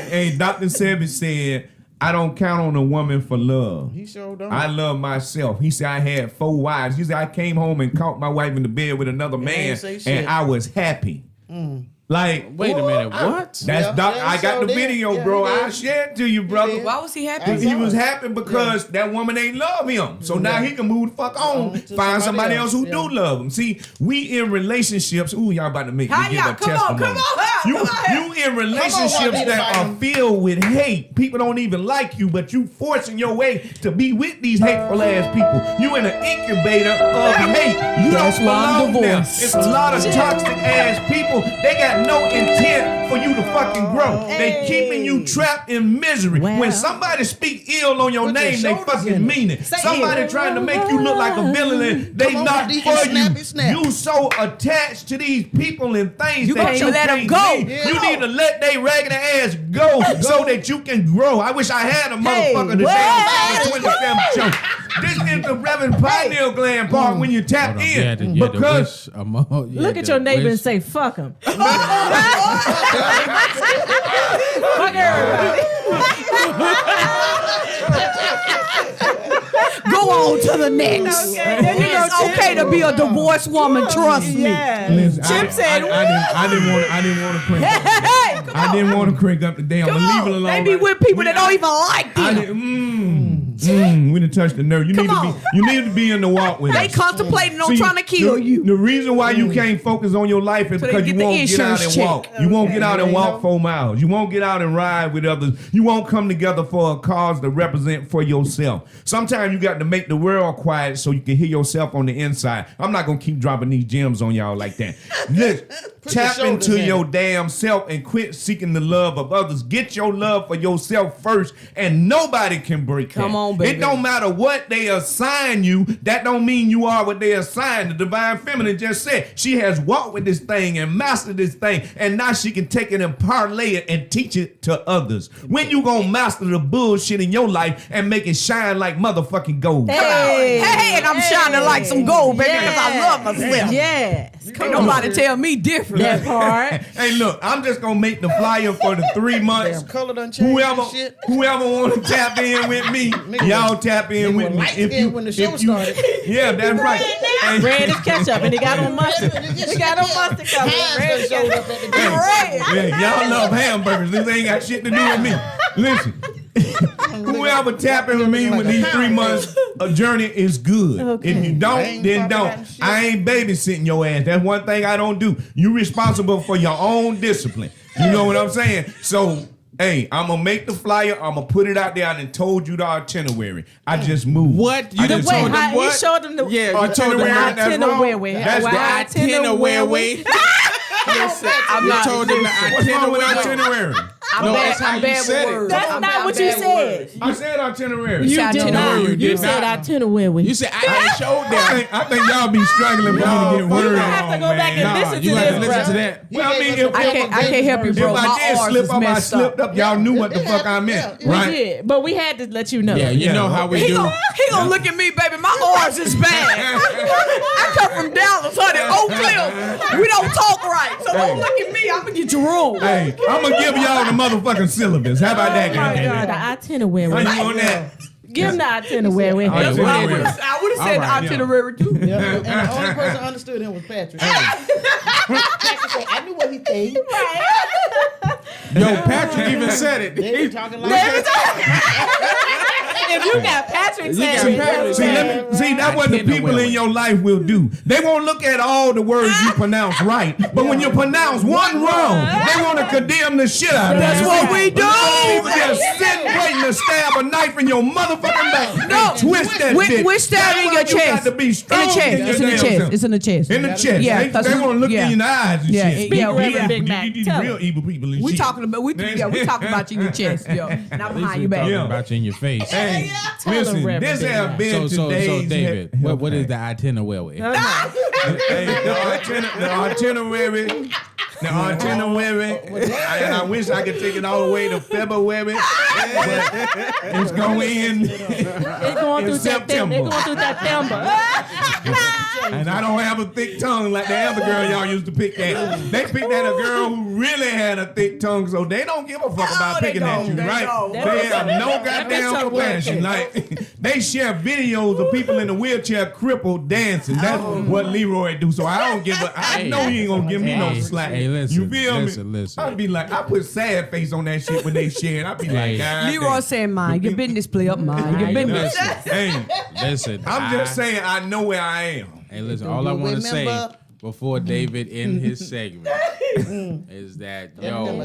H: Hey, Dr. Sebi said, "I don't count on a woman for love.
E: He sure don't.
H: I love myself." He said, "I had 4 wives." He said, "I came home and caught my wife in the bed with another man,
E: ain't say shit.
H: and I was happy." Like,
G: Wait a minute, what?
H: that's
E: Yeah,
H: Doc.
E: yeah,
H: I got
E: so
H: the
E: did.
H: video,
E: Yeah,
H: bro.
E: he did.
H: I shared to you, brother.
E: did.
B: Why was he happy?
H: He was happy because that woman ain't love him. So now he can move the fuck on,
E: to
H: find somebody
E: somebody
H: else who
E: else,
H: do love him. See, we in relationships. Ooh, y'all about to make me
B: Hi,
H: give
B: y'all.
H: a
B: Come on,
H: testimony.
B: come on,
H: You in relationships
E: Come on,
H: that
E: Bobby.
H: are filled with hate. People don't even like you, but you forcing your way to be with these hateful ass people. You in an incubator of hate. You
B: That's
H: don't
B: why I'm
H: belong there.
B: divorced.
H: It's a lot of toxic ass people. They got no intent for you to fucking grow. They keeping you trapped in misery.
I: Wow.
H: When somebody speak ill on your
E: Put your
H: name, they
E: shoulders
H: fucking
E: in it.
H: mean it.
I: Say
H: Somebody
I: it.
H: trying to make you look like a villain and they
E: Come on,
H: not
E: Deacon,
H: for
E: snap
H: you.
E: it, snap.
H: You so attached to these people and things
B: You
H: that
B: can't
H: you
B: let 'em
H: can't
B: go.
H: leave.
E: Yeah.
H: You need to let they raggedy ass go so that you can grow. I wish I had a motherfucker to
I: what?
H: say on the 27th show. This is the Reverend Pineal Gland part when you tap
G: Hold on, you
H: in.
G: had to- you had to
H: Because
G: wish a mo- you
I: Look
G: had
I: at
G: to
I: your neighbor and
G: wish-
I: say, fuck him. Fuck everybody.
B: Go on to the next.
I: Okay, there you go,
B: It's okay to be a divorced woman. Trust me.
I: Yeah.
H: listen,
I: Chip said,
H: I didn't want to crank up.
B: Hey, come
H: I
B: on.
H: didn't want to crank up the day. I'm
B: Come
H: gonna leave
B: on.
H: it alone.
B: They be with people that don't even like
H: I
B: them.
H: didn't, we to touch the nerve. You need to be in the walk with
B: They
H: us.
B: contemplating on
H: See,
B: trying to kill you.
H: The reason why you can't focus on your life is
B: So they
H: because
B: get
H: you
B: the
H: won't get out
B: insurance
H: and
B: check.
H: walk. You won't get out and walk 4 miles. You won't get out and ride with others. You won't come together for a cause to represent for yourself. Sometimes you got to make the world quiet so you can hear yourself on the inside. I'm not gonna keep dropping these gems on y'all like that. Listen, tap
E: your shoulders
H: into
E: in
H: your
E: it.
H: damn self and quit seeking the love of others. Get your love for yourself first, and nobody can break that.
B: Come on, baby.
H: It don't matter what they assign you. That don't mean you are what they assign. The divine feminine just said she has walked with this thing and mastered this thing, and now she can take it and parlay it and teach it to others. When you gonna master the bullshit in your life and make it shine like motherfucking gold?
I: Hey,
B: and I'm shining like some gold, baby, because I love myself.
I: Yes.
B: Can't nobody tell me different.
I: That part.
H: Hey, look, I'm just gonna make the flyer for the 3 months.
E: Damn color done changed and shit.
H: Whoever want to tap in with me, y'all tap in with me.
E: When the show started.
H: Yeah, that's right. Hey,
I: Red is ketchup, and he got on mustard. He got on mustard color. Red is
E: showed
I: ketchup.
E: up at the
B: Red.
H: yeah, y'all love hamburgers. This ain't got shit to do with me. Listen, whoever tap in with me with these 3 months, a journey is good.
I: Okay.
H: If you don't, then don't. I ain't babysitting your ass. That's one thing I don't do. You responsible for your own discipline. You know what I'm saying? So, hey, I'm gonna make the flyer. I'm gonna put it out there. I done told you the itinerary. I just moved.
G: What? You
H: I
G: done
H: just
G: told
H: told
G: them
I: How,
G: what?
I: he showed them the
G: Yeah, you told them
H: itinerary.
G: how.
H: That's wrong.
I: itinerary.
H: That's
G: The
H: the
G: itinerary.
B: I'm
G: You
B: not.
G: told them the
H: What's wrong with
G: itinerary.
H: itinerary?
G: No, that's how you said it.
I: That's not what you said.
H: I said itinerary.
I: You
B: said
I: did not.
B: itinerary.
G: You
I: You
G: did
I: said
G: not.
I: itinerary.
G: You said I showed them.
H: I think y'all be struggling for me to get
I: You
H: words
I: have to
H: on,
I: go back
H: man.
I: and listen
G: You
I: to
G: got to
I: this,
G: listen to
I: bro.
G: that.
H: Well, I mean, if
B: I can't help you, bro.
H: If I
B: My
H: did
B: R's
H: slip
B: is
H: up, I
B: messed up.
H: slipped up. Y'all knew what the fuck I meant,
I: We
H: right?
I: did, but we had to let you know.
G: Yeah, you
H: Yeah.
G: know how we
B: He
G: do.
B: gonna look at me, baby. My R's is bad. I come from Dallas, honey, Oak Cliff. We don't talk right, so don't look at me. I'm gonna get you wrong.
H: Hey, I'm gonna give y'all the motherfucking syllabus. How about that,
I: Oh my
H: goddamn
I: God,
H: it?
I: the itinerary.
H: How you on that?
I: Give him the itinerary.
G: yeah,
B: That's what I
G: whatever.
B: would have said.
G: All right,
B: The itinerary too.
E: Yeah, and the only person that understood him was Patrick. Patrick said, I knew what he said.
G: Yo, Patrick even said it.
E: They were talking like that.
I: If you got Patrick
G: You
I: saying
G: got Patrick.
H: See, that's what the people in your life will do. They won't look at all the words you pronounce right, but when you pronounce one wrong, they want to condemn the shit out of you.
B: That's what we do.
H: People just sitting waiting to stab a knife in your motherfucking back.
B: No,
H: and twist that bitch.
B: Which stab in your
H: That's why you
B: chest?
H: got to be strong
B: In the chest.
H: your
B: It's in the
H: damn
B: chest.
H: self.
B: It's in the chest.
H: In the chest.
B: Yeah,
H: they
B: 'cause
H: want to look
B: yeah.
H: you in the eyes and
B: Yeah,
H: shit.
B: yeah,
I: Reverend
B: yeah.
I: Big Mac,
H: These
I: tell
H: real evil people and
B: We
H: shit.
B: talking about we talking about you in your chest, yo. And I'm behind your back.
G: Talking
H: Yeah.
G: about you in your face.
H: Hey,
I: Tell them,
H: listen,
I: Reverend
H: this
I: Big
H: have
I: Mac.
H: been
G: So
H: today's
G: David, what is the itinerary?
H: Hey, the itinerary. The itinerary. And I wish I could take it all the way to February. But it's going in.
I: They going through
H: September.
I: September. They going through September.
H: And I don't have a thick tongue like the other girl y'all used to pick at. They picked at a girl who really had a thick tongue, so they don't give a fuck about
B: they
H: picking at
B: don't.
H: you,
B: They
H: right?
B: don't.
H: They have no
I: That's
H: goddamn
I: your
H: compassion. Like they share videos of people in the wheelchair crippled dancing. That's what Leroy do. So I don't give a. I know he ain't gonna give me no slack.
G: Hey, listen,
H: you feel
G: listen,
H: me?
G: listen.
H: I'd be like, I put sad face on that shit when they share. I'd be like, God
B: Leroy
H: damn.
B: said, "Mind your business, play up, mind your business."
H: Hey,
G: Listen,
H: I'm just saying I know where I am.
G: Hey, listen, all I want to say
E: Remember-
G: before David in his segment is that, yo,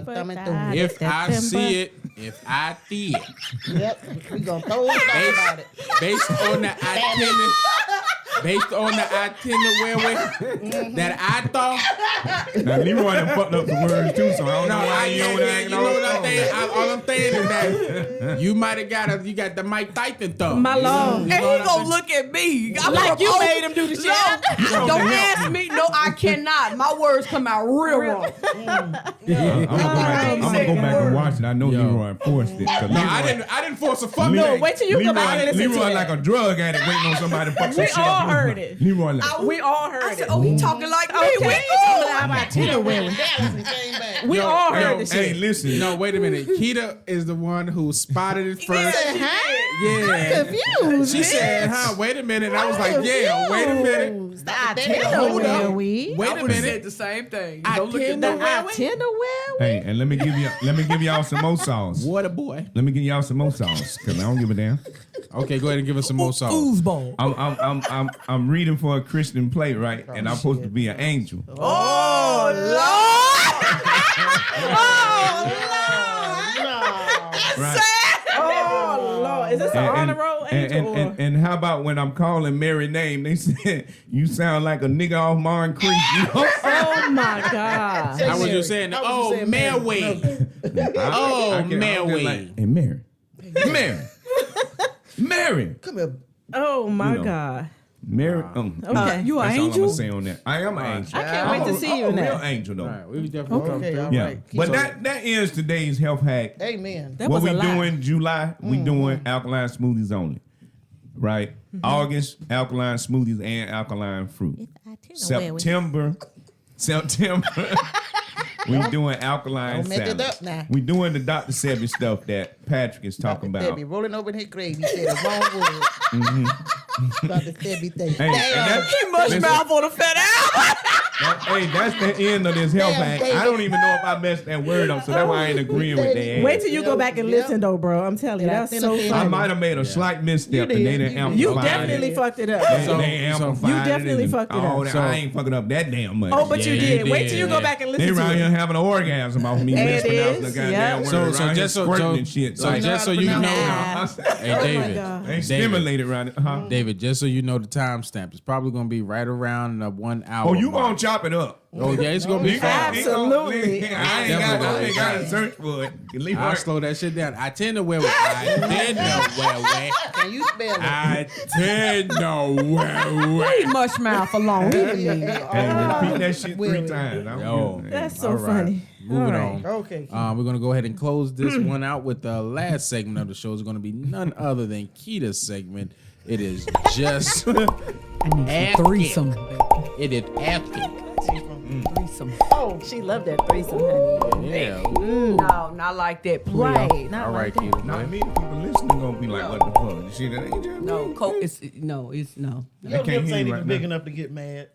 G: if I see it, if I see it,
E: Yep, we gonna throw it back about it.
G: based on the itinerary, that I thought.
H: Now Leroy done fucked up some words too, so I don't know why you over there
G: You
H: acting
G: know
H: all
G: what I'm saying? All I'm saying is that you might have got the Mike Tyson thumb.
I: My Lord.
B: And he gonna look at me. I'm
I: Like you
B: oh,
I: made him do the shit.
B: No, don't ask me. No, I cannot. My words come out real wrong.
H: I'm gonna go back and watch it. I know
G: Yo.
H: Leroy forced it.
G: No, I didn't force a fuck.
I: No, wait till you go back and listen to
H: Leroy
I: it.
H: like a drug addict waiting on somebody to fuck some
I: We
H: shit
I: all
H: up.
I: heard it.
H: Leroy like,
I: We all heard
B: I said,
I: it.
B: "Oh, he talking like me."
I: Okay,
B: We
I: so
B: all.
I: I'm itinerary.
E: Dallas and came back.
I: We all heard the
H: hey,
I: shit.
H: listen.
G: No, wait a minute. Keita is the one who spotted it first. Yeah.
I: Confused.
G: She said, huh, wait a minute. And I was like, yeah, wait a minute.
I: The itinerary.
G: Wait
B: I
G: a
B: would have said
G: minute.
B: the same thing.
G: I
B: Don't look at
G: can't-
B: me.
I: Itinerary.
H: Hey, and let me give y'all some more sauce.
G: What a boy.
H: Let me give y'all some more sauce, cause I don't give a damn.
G: Okay, go ahead and give us some more songs.
B: Foosball.
H: I'm reading for a Christian play, right? And I'm supposed to be an angel.
I: Oh
H: Right.
I: Lord, is this an honor roll angel? or?
H: And how about when I'm calling Mary name, they said you sound like a nigga off Martin Creek. You know?
I: Oh my God!
G: How was you saying? Oh, Mary. Oh,
H: I was
G: Mary.
H: like, hey, Mary. Mary.
E: Come here.
I: Oh my
H: You know.
I: God!
H: Mary.
I: Okay,
B: You an
H: That's all I'm
B: angel?
H: gonna say on that. I am an angel.
I: I can't wait to see you
H: I'm
I: in
H: a real
I: that.
H: angel though.
G: All right, we definitely come
E: Okay,
G: through.
E: all
H: Yeah.
E: right. Keep
H: But
E: on.
H: that ends today's health hack.
E: Amen.
I: That
H: What
I: was
H: we
I: a lie.
H: doing July, we doing alkaline smoothies only. Right? August, alkaline smoothies and alkaline fruit. September, we doing alkaline
E: Don't make it
H: salad.
E: up now.
H: We doing the Dr. Sebi stuff that Patrick is talking about.
E: Debbie rolling over in his grave. He said the wrong word. Dr. Debbie thing.
H: Hey, and that's,
I: Mush
H: listen,
I: mouth on a fat out.
H: hey, that's the end of this health
E: Damn,
H: hack.
E: David.
H: I don't even know if I messed that word up, so that's why I ain't agreeing with that.
I: Wait till you go back and
E: Yeah.
I: listen, though, bro. I'm telling you,
E: Yeah,
I: that's
E: I
I: so
E: think
H: I
I: funny.
H: might have made a slight misstep
E: You
H: and they
E: did.
H: didn't
E: You
H: amplify
I: You
H: it.
I: definitely fucked it up.
H: They
G: So-
H: amplified
I: You
H: it
I: definitely
H: and
I: fucked it
H: all
I: up.
H: that.
G: So-
H: I ain't fucking up that damn much.
I: Oh, but you
G: Yeah,
I: did.
G: you
I: Wait
G: did.
I: till you go back and
H: They
I: listen to
H: around
I: it.
H: here having an orgasm off me
I: It
H: mispronouncing the
I: is,
H: goddamn
I: yeah.
H: word.
G: So
H: around here
G: just so
H: squirting and shit.
G: so
H: Like,
G: just so you know,
I: Nah.
G: hey
I: Oh,
G: David,
I: God.
H: they
G: David,
H: stimulated around it. Huh?
G: David, just so you know the timestamp, it's probably gonna be right around the 1 hour.
H: Oh, you
G: mark.
H: gonna chop it up?
G: Oh yeah, it's gonna be fast.
I: Absolutely.
H: I ain't got to search for it. You leave
G: I'll
H: it.
G: slow that shit down. I tend to wear it.
E: Can you spell it?
G: I tend to wear
B: Leave mush mouth alone. He didn't mean it.
H: Hey, repeat that shit 3 times. I'm
G: Yo.
H: good.
I: That's so
G: All right.
I: funny.
G: Moving
I: All right.
G: on.
E: Okay.
G: We're gonna go ahead and close this one out with the last segment of the show. Is going to be none other than Keita's segment. It is just
B: Threesome.
G: it is after.
B: Threesome.
I: Oh, she loved that threesome, honey.
G: Yeah.
B: No, not like that, please.
I: Right. Not
G: All right,
I: like that.
G: Keita.
H: Now, I mean, people listening gonna be like, "What the fuck?" You see that? Ain't that
B: No,
H: me?
B: it's no.
H: They can't hear
E: ain't
H: you
E: even
H: right
E: big
H: now.
E: enough to get mad.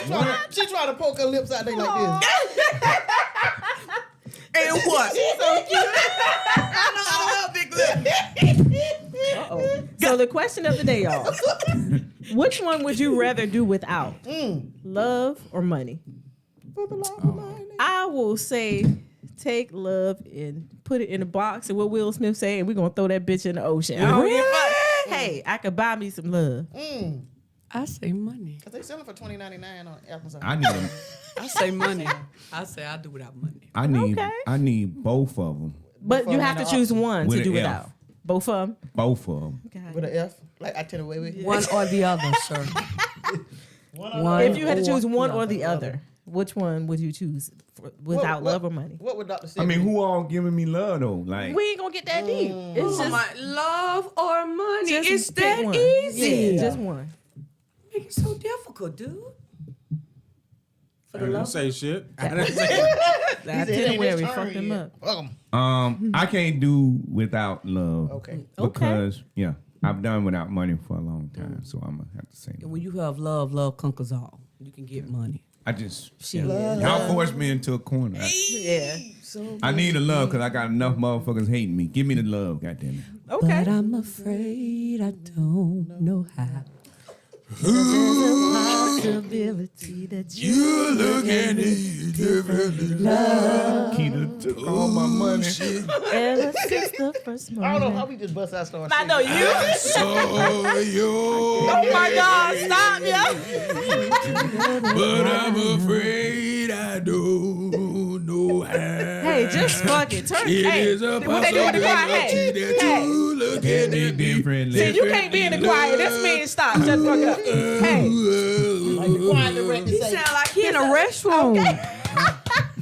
H: What?
E: She trying to poke her lips out there like this.
B: And what?
I: So the question of the day, y'all. Which one would you rather do without? Love or money? I will say take love and put it in a box, and what Will Smith say, and we're gonna throw that bitch in the ocean. I don't give a fuck. Hey, I could buy me some love.
B: I say money.
E: Cause they selling for $20.99 on Amazon.
B: I say money. I say I do without money.
I: Okay.
H: I need both of them.
I: But you have to choose one
H: With
I: to do
H: an F.
I: without. Both of them.
H: Both of them.
E: With an F, like I tell away with.
B: One or the other, sir. One
I: If you had to
B: or
I: choose one
B: the
I: or the other, which one would you choose without love or money?
E: What would Dr. say?
H: I mean, who all giving me love though? Like,
I: We ain't gonna get that deep. It's just,
B: My love or money.
I: just
B: It's
I: pick
B: that
I: one.
B: easy.
I: Yeah, just one.
B: Make it so difficult, dude. For
G: I
B: the
G: didn't
B: love.
G: say shit. I didn't say
I: I
E: said,
I: did
E: "Ain't
I: where
E: his
I: we
E: turn
I: fucked him
E: yet."
I: up.
E: Fuck 'em.
H: I can't do without love.
E: Okay.
H: Because yeah, I've done without money for a long time, so I'm gonna have to say.
B: And when you have love, love conquers all. You can get money.
H: I just
I: Shit.
H: y'all forced me into a corner.
I: Yeah.
H: I need the love because I got enough motherfuckers hating me. Give me the love, goddamn it.
I: Okay.
B: But I'm afraid I don't know how. Possibility that you look at me differently.
H: Keita took all my money.
I: Ever since the first
E: I don't know
I: moment.
E: how we just bust out start.
I: I know you.
G: so you,
I: Oh my God! Stop, yo.
G: but I'm afraid I don't know how.
I: Hey, just fuck it. Turn.
G: It
I: Hey,
G: is a
I: what they do in the choir? Hey,
G: that
I: hey.
G: you look at me
H: Differently.
I: See, you can't be in the choir. This means stop. Shut the fuck up. Hey,
E: Like the choir director
B: He
E: say.
B: sound like he in a restroom.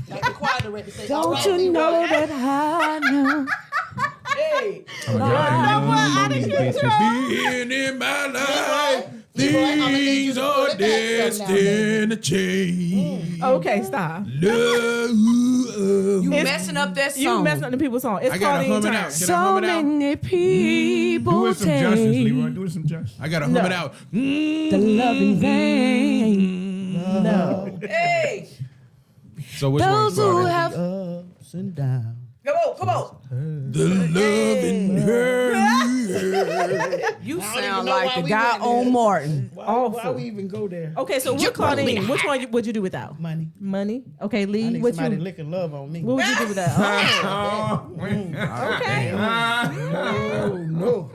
E: Like the choir director say.
B: Don't
E: "Alright,
B: you
E: they
B: know
E: work."
B: that I know?
E: Hey.
G: Being in my life, things are destined to change.
I: okay, stop.
G: Love.
B: You messing up that song.
I: You messing up the people's song. It's
G: I gotta
I: called
G: hum
I: the
G: it
I: Turn.
G: out. Can I
B: So
G: hum it out?
B: many people
H: Do it some justice,
B: take
H: Leroy. Do it some justice.
G: I gotta hum it out.
B: the love in vain.
I: No.
B: Hey,
G: So which
B: those
G: one's
B: who
G: harder?
B: have
E: Ups and downs.
B: come on.
G: The love in her.
B: You
E: I don't even
B: sound
E: know
B: like
E: why
B: the
E: we
B: guy
E: went there.
B: on Martin.
E: Why we even go there?
I: Okay, so what, Claudine? Which one would you do without?
E: Money.
I: Money. Okay,
E: I
I: Lee.
E: need
I: What
E: somebody
I: you?
E: licking love on me.
I: What would you do without? Okay.
E: No.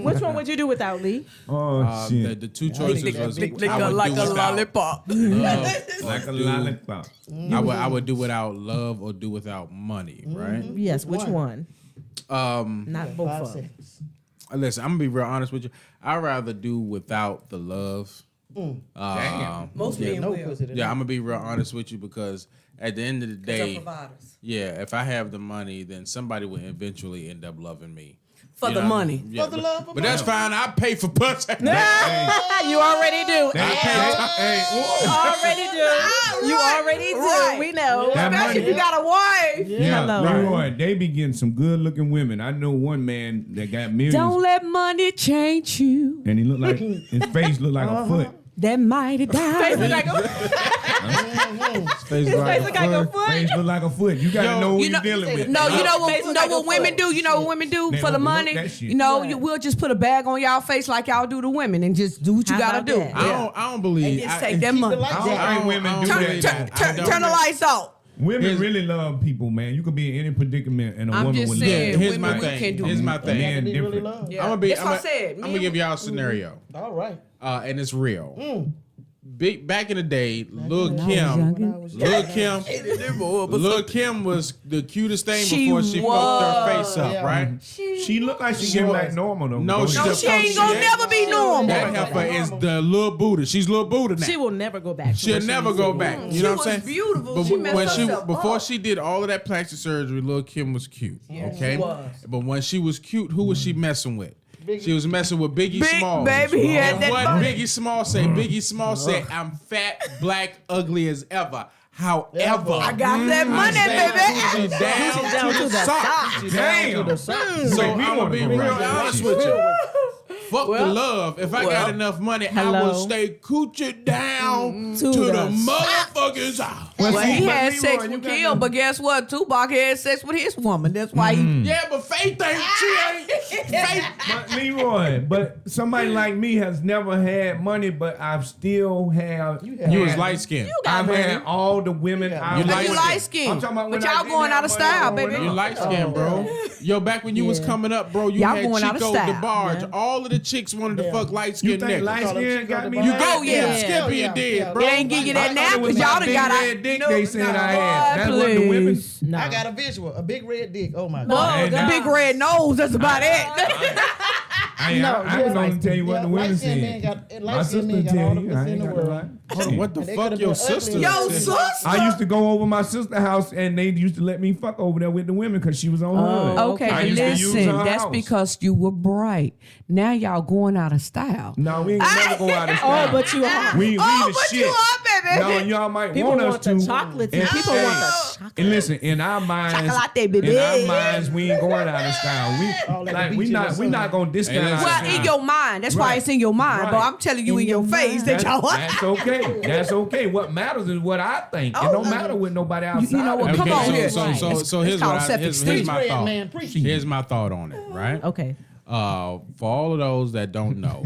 I: Which one would you do without, Lee?
H: Oh shit.
G: The two choices was
B: Lick
G: I
B: her
G: would
B: like
G: do
B: a
G: without
B: lollipop.
G: love.
H: Like a lollipop.
G: I would do without love or do without money, right?
I: Yes. Which one? Not both
E: 5
I: of them.
E: seconds.
G: Listen, I'm gonna be real honest with you. I'd rather do without the love.
H: Damn.
B: Most men
E: No
B: will.
E: pussy. than
G: Yeah,
E: that.
G: I'm gonna be real honest with you because at the end of the
B: They're
G: day,
B: providers.
G: yeah, if I have the money, then somebody will eventually end up loving me.
B: For
G: You
B: the
G: know what I
B: money.
G: mean? Yeah,
E: For the love of
G: but that's fine. I pay for pussy.
I: You already do.
H: Hey,
I: Already do. You already do.
B: Right.
I: We know.
H: That
B: Especially if you
H: money.
B: got a wife.
H: yeah,
I: Hello.
H: Leroy, they be getting some good looking women. I know one man that got millions,
B: Don't let money change you.
H: and he looked like his face looked like a foot.
B: That mighty die.
I: Face look like a,
G: Face
I: his face look like a foot.
H: Face look like a foot. You gotta
G: Yo,
H: know who
B: you
H: you
B: know-
H: are dealing with.
B: No, you know
I: Face
B: what?
I: look like
B: What
I: a
B: women
I: foot.
B: do? You know what women do
H: They
B: for the
H: overlook
B: money?
H: that shit.
B: You know,
I: Right.
B: we'll just put a bag on y'all face like y'all do to women, and just do what you
I: How
B: gotta
I: about
B: do.
I: that?
G: I don't believe.
B: Just
G: I-
B: take that money.
E: lights
H: I don't
G: I
H: think
G: don't-
H: women
G: I
H: do
G: don't
H: that.
G: believe
B: Turn,
G: I don't-
B: turn the lights out.
H: Women
G: Here's-
H: really love people, man. You could be in any predicament, and a
B: I'm
H: woman
B: just
H: will
B: saying,
H: love you.
G: Here's my
B: women, we
G: thing.
B: can do
G: Here's
B: it.
G: my thing.
H: Man,
E: They really
H: different.
E: love.
B: Yeah.
G: I'm gonna be.
B: That's
G: I'm
B: what I
G: gonna,
B: said.
G: I'm gonna give y'all a scenario,
E: All right.
G: and it's real. Back in the day, Lil
B: When I was
G: Kim,
B: younger.
G: Lil Kim was the cutest thing
B: She
G: before she fucked her
B: was.
G: face up,
E: Yeah.
G: right?
H: She look like she getting back normal though.
G: No,
H: Go
G: she
H: ahead.
B: No, she ain't gonna never be normal.
G: That heifer is the Lil Buddha. She's Lil Buddha now.
I: She will never go back. to
G: She'll
I: what she
G: never
I: used to
G: go
I: be.
G: back. You
B: She
G: know what
B: was
G: I'm saying?
B: beautiful.
G: But
B: She messed
G: when
B: herself
G: before
B: up.
G: she did all of that plastic surgery, Lil Kim was cute. Okay,
B: she was.
G: but when she was cute, who was she messing with? She was messing with Biggie
B: Big
G: Smalls.
B: baby, he had
G: And
B: that
G: what
B: body.
G: Biggie Smalls say? Biggie Smalls said, "I'm fat, black, ugly as ever." However,
B: I got that money, baby.
G: She's down,
I: down
G: to
I: to
G: the
I: the
G: socks.
H: Damn.
G: So I'm gonna be real honest with you. Fuck the love. If I got enough money, I
I: Hello.
G: will stay coochie down
I: To
G: to the
I: the
G: motherfuckers house.
B: Well, he
H: But
B: had
H: Leroy,
B: sex
H: you
B: with
H: got
B: Kim,
H: to-
B: but guess what? Tupac had sex with his woman. That's why he.
G: Yeah, but Faith ain't. She ain't. Faith.
H: But Leroy, but somebody like me has never had money, but I've still have.
G: You was light skinned.
H: I've had all the women.
E: got
H: I've
G: money.
H: had.
G: You
B: You light skinned.
H: I'm talking about
B: But
H: when I
B: y'all
H: didn't
B: going
H: have
B: out of
H: money
B: style,
H: growing
B: baby.
G: You
H: up.
G: light skinned, bro. Yo, back when you was
I: Yeah.
G: coming up, bro, you
B: Y'all
G: had
B: going out of
G: Chico
B: style.
G: DeBarge.
I: Yeah.
G: All of the chicks wanted to fuck light
H: You
G: skinned
H: think light
G: niggas.
H: skin got me?
E: You
H: mad?
B: Oh, yeah.
G: Skippy
E: Yeah,
G: and did,
E: yeah.
G: bro.
B: They ain't give you that
H: I
B: now
H: thought it was
B: because y'all
H: my
B: done
H: big
B: got
H: red
B: out.
H: dick they said I had. That
B: Boy,
H: wasn't the women.
B: please.
I: No.
E: I got a visual, a big red dick. Oh my
B: Oh,
E: god.
B: the big red nose. That's about it.
H: I was gonna tell you what the women
E: light-skinned man
H: said.
E: got
H: My
E: light-skinned
H: sister
E: men got all
H: tell
E: the
H: you.
E: pussy
H: I
E: in
H: ain't
E: the
H: got to lie.
E: world.
G: Hold on, what the
E: And they
G: fuck
E: could've
G: your
E: been
G: sister?
E: ugly.
B: Yo,
G: said?
B: sis.
H: I used to go over my sister's house and they used to let me fuck over there with the women because she was on hood.
B: Okay,
H: I
B: but
H: used to use
B: listen,
H: her
B: that's
H: house.
B: because you were bright. Now y'all going out of style.
H: No, we ain't never go out of style.
I: Oh, but you are.
H: We
B: Oh,
H: the
B: but
H: shit.
B: you are, baby.
H: No, y'all might
I: People
H: want us
I: want
H: to.
I: the chocolates and people
H: hey,
I: want the chocolate.
H: And listen, in our minds,
B: Chocolate, baby.
H: in our minds, we ain't going out of style.
E: All
H: We
E: that
H: like
E: beach
H: we
E: in the
H: not
E: sun.
H: gonna discount
G: Hey,
H: our
G: listen.
B: Well,
H: style.
B: in your mind. That's why
H: Right.
B: it's in your mind. But
H: Right.
B: I'm telling you in your face that y'all.
H: That's okay. That's okay. What matters is what I think. It don't matter what nobody outside.
B: You know what?
H: of
B: Come
H: me
B: on
G: so,
B: here.
G: So, so,
B: It's-
G: so
B: it's
G: here's
B: called
G: what I, here's
B: self-esteem.
G: my
E: Red
G: thought.
E: man, preach.
G: Here's my thought on it, right?
I: Okay.
G: For all of those that don't know,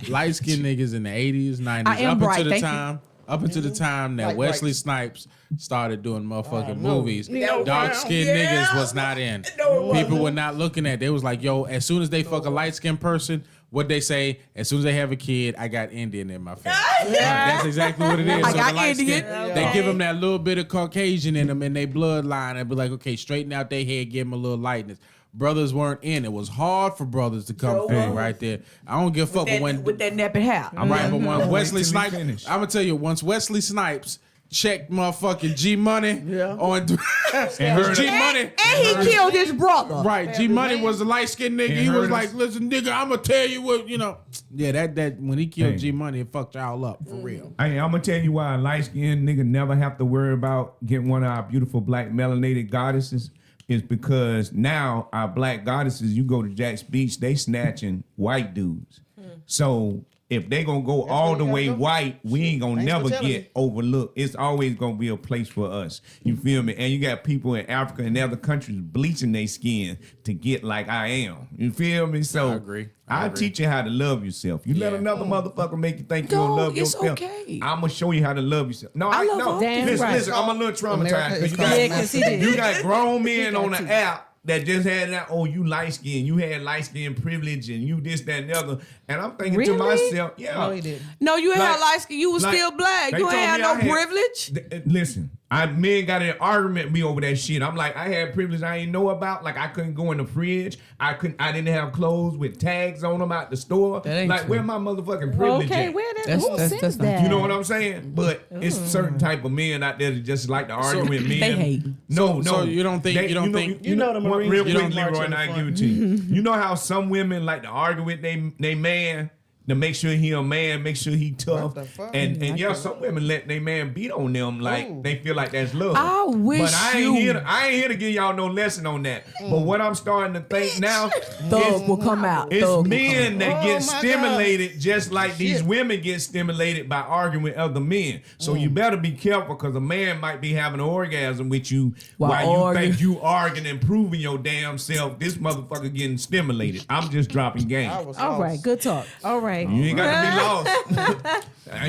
G: light skinned niggas in the 80s, 90s,
B: I am
G: up
B: bright,
G: until the
B: thank you.
G: time. Up until the time that
E: Like
G: Wesley
E: bright.
G: Snipes started doing motherfucking
E: no.
G: movies,
E: No,
G: dark skinned
B: yeah.
G: niggas was not in.
B: No, it
G: People were not looking at. They was like, yo, as soon as they fuck a light skinned person, what they say, as soon as they have a kid, I got Indian in my family. That's exactly what it is.
B: I
G: So
B: got
G: the light
B: Indian.
G: skin, they give them that little bit of Caucasian in them in their bloodline and be like, okay, straighten out their head, give them a little lightness. Brothers weren't in. It was hard for brothers to come through right there. I don't give a fuck, but when
B: with that nappy hair.
G: I'm right, but when Wesley
H: till he
G: Snipes,
H: finish.
G: I'm gonna tell you, once Wesley Snipes checked motherfucking G Money on G Money.
B: And he killed his brother.
G: Right, G Money was the light skinned nigga.
H: And
G: He was
H: heard
G: like,
H: us.
G: "Listen, nigga, I'm gonna tell you what you know." Yeah, that when he killed
H: Hey.
G: G Money, it fucked y'all up for real.
H: Hey, I'm gonna tell you why a light skinned nigga never have to worry about getting one of our beautiful black melanated goddesses is because now our black goddesses, you go to Jack's Beach, they snatching white dudes. So if they gonna go all
E: where
H: the
E: you
H: way
E: gotta go.
H: white, we ain't gonna
E: Thanks for
H: never
E: telling
H: get
E: me.
H: overlooked. It's always gonna be a place for us. You feel me? And you got people in Africa and other countries bleaching their skin to get like I am. You feel me? So
G: I agree.
H: I teach you how to love yourself. You let
G: Yeah.
H: another motherfucker make you think you
B: No,
H: don't love
B: it's
H: yourself.
B: okay.
H: I'm gonna show you how to love yourself. No,
B: I love
H: no.
B: all
I: Damn
H: Listen,
I: right.
H: listen, I'm a little traumatized
E: America is
H: because you
E: called
H: got
I: Yeah, 'cause he did.
H: you got grown men
I: got
H: on the
I: to.
H: app that just had that, oh, you light skin, you had light skin privilege, and you this, that, and the other. And I'm thinking to
I: Really?
H: myself, yeah.
E: No, he didn't.
B: No, you ain't
H: Like-
B: had light skin. You was
H: like,
B: still black.
H: they
B: You ain't
H: told
B: had
H: me
B: no
H: I had-
B: privilege.
H: Listen, men got in an argument with me over that shit. I'm like, I had privilege I ain't know about. Like I couldn't go in the fridge. I didn't have clothes with tags on them out the store.
B: That ain't
H: Like
B: true.
H: where my motherfucking privilege
I: Okay,
H: at?
I: where that?
B: That's-
I: Who
B: that's-
I: says
B: that's not-
I: that?
H: You know what I'm saying? But it's certain type of men out there that just like to argue with men.
B: They hate.
H: No,
G: So you don't think- you don't think-
E: You know the Marines
H: real
E: get
H: quick,
E: on march
H: Leroy,
E: in
H: and
E: the
H: I
E: front.
H: give it to you. You know how some women like to argue with they man to make sure he a man, make sure he tough,
E: What the fuck?
H: and yeah, some women let their man beat on them like
E: Ooh.
H: they feel like that's love.
B: I wish
H: but I ain't
B: you-
H: here to give y'all no lesson on that. But what I'm starting to think now,
B: Thug will come out.
H: it's
B: Thug will
H: men
B: come
H: that
E: Oh,
H: get
E: my
H: stimulated just like these
E: Shit.
H: women get stimulated by arguing with other men. So you better be careful because a man might be having an orgasm with you
B: While
H: while you
B: arguing.
H: think you arguing and proving your damn self. This motherfucker getting stimulated. I'm just dropping game.
E: I was
I: All
E: lost.
I: right, good talk. All right.
H: You ain't got to be lost.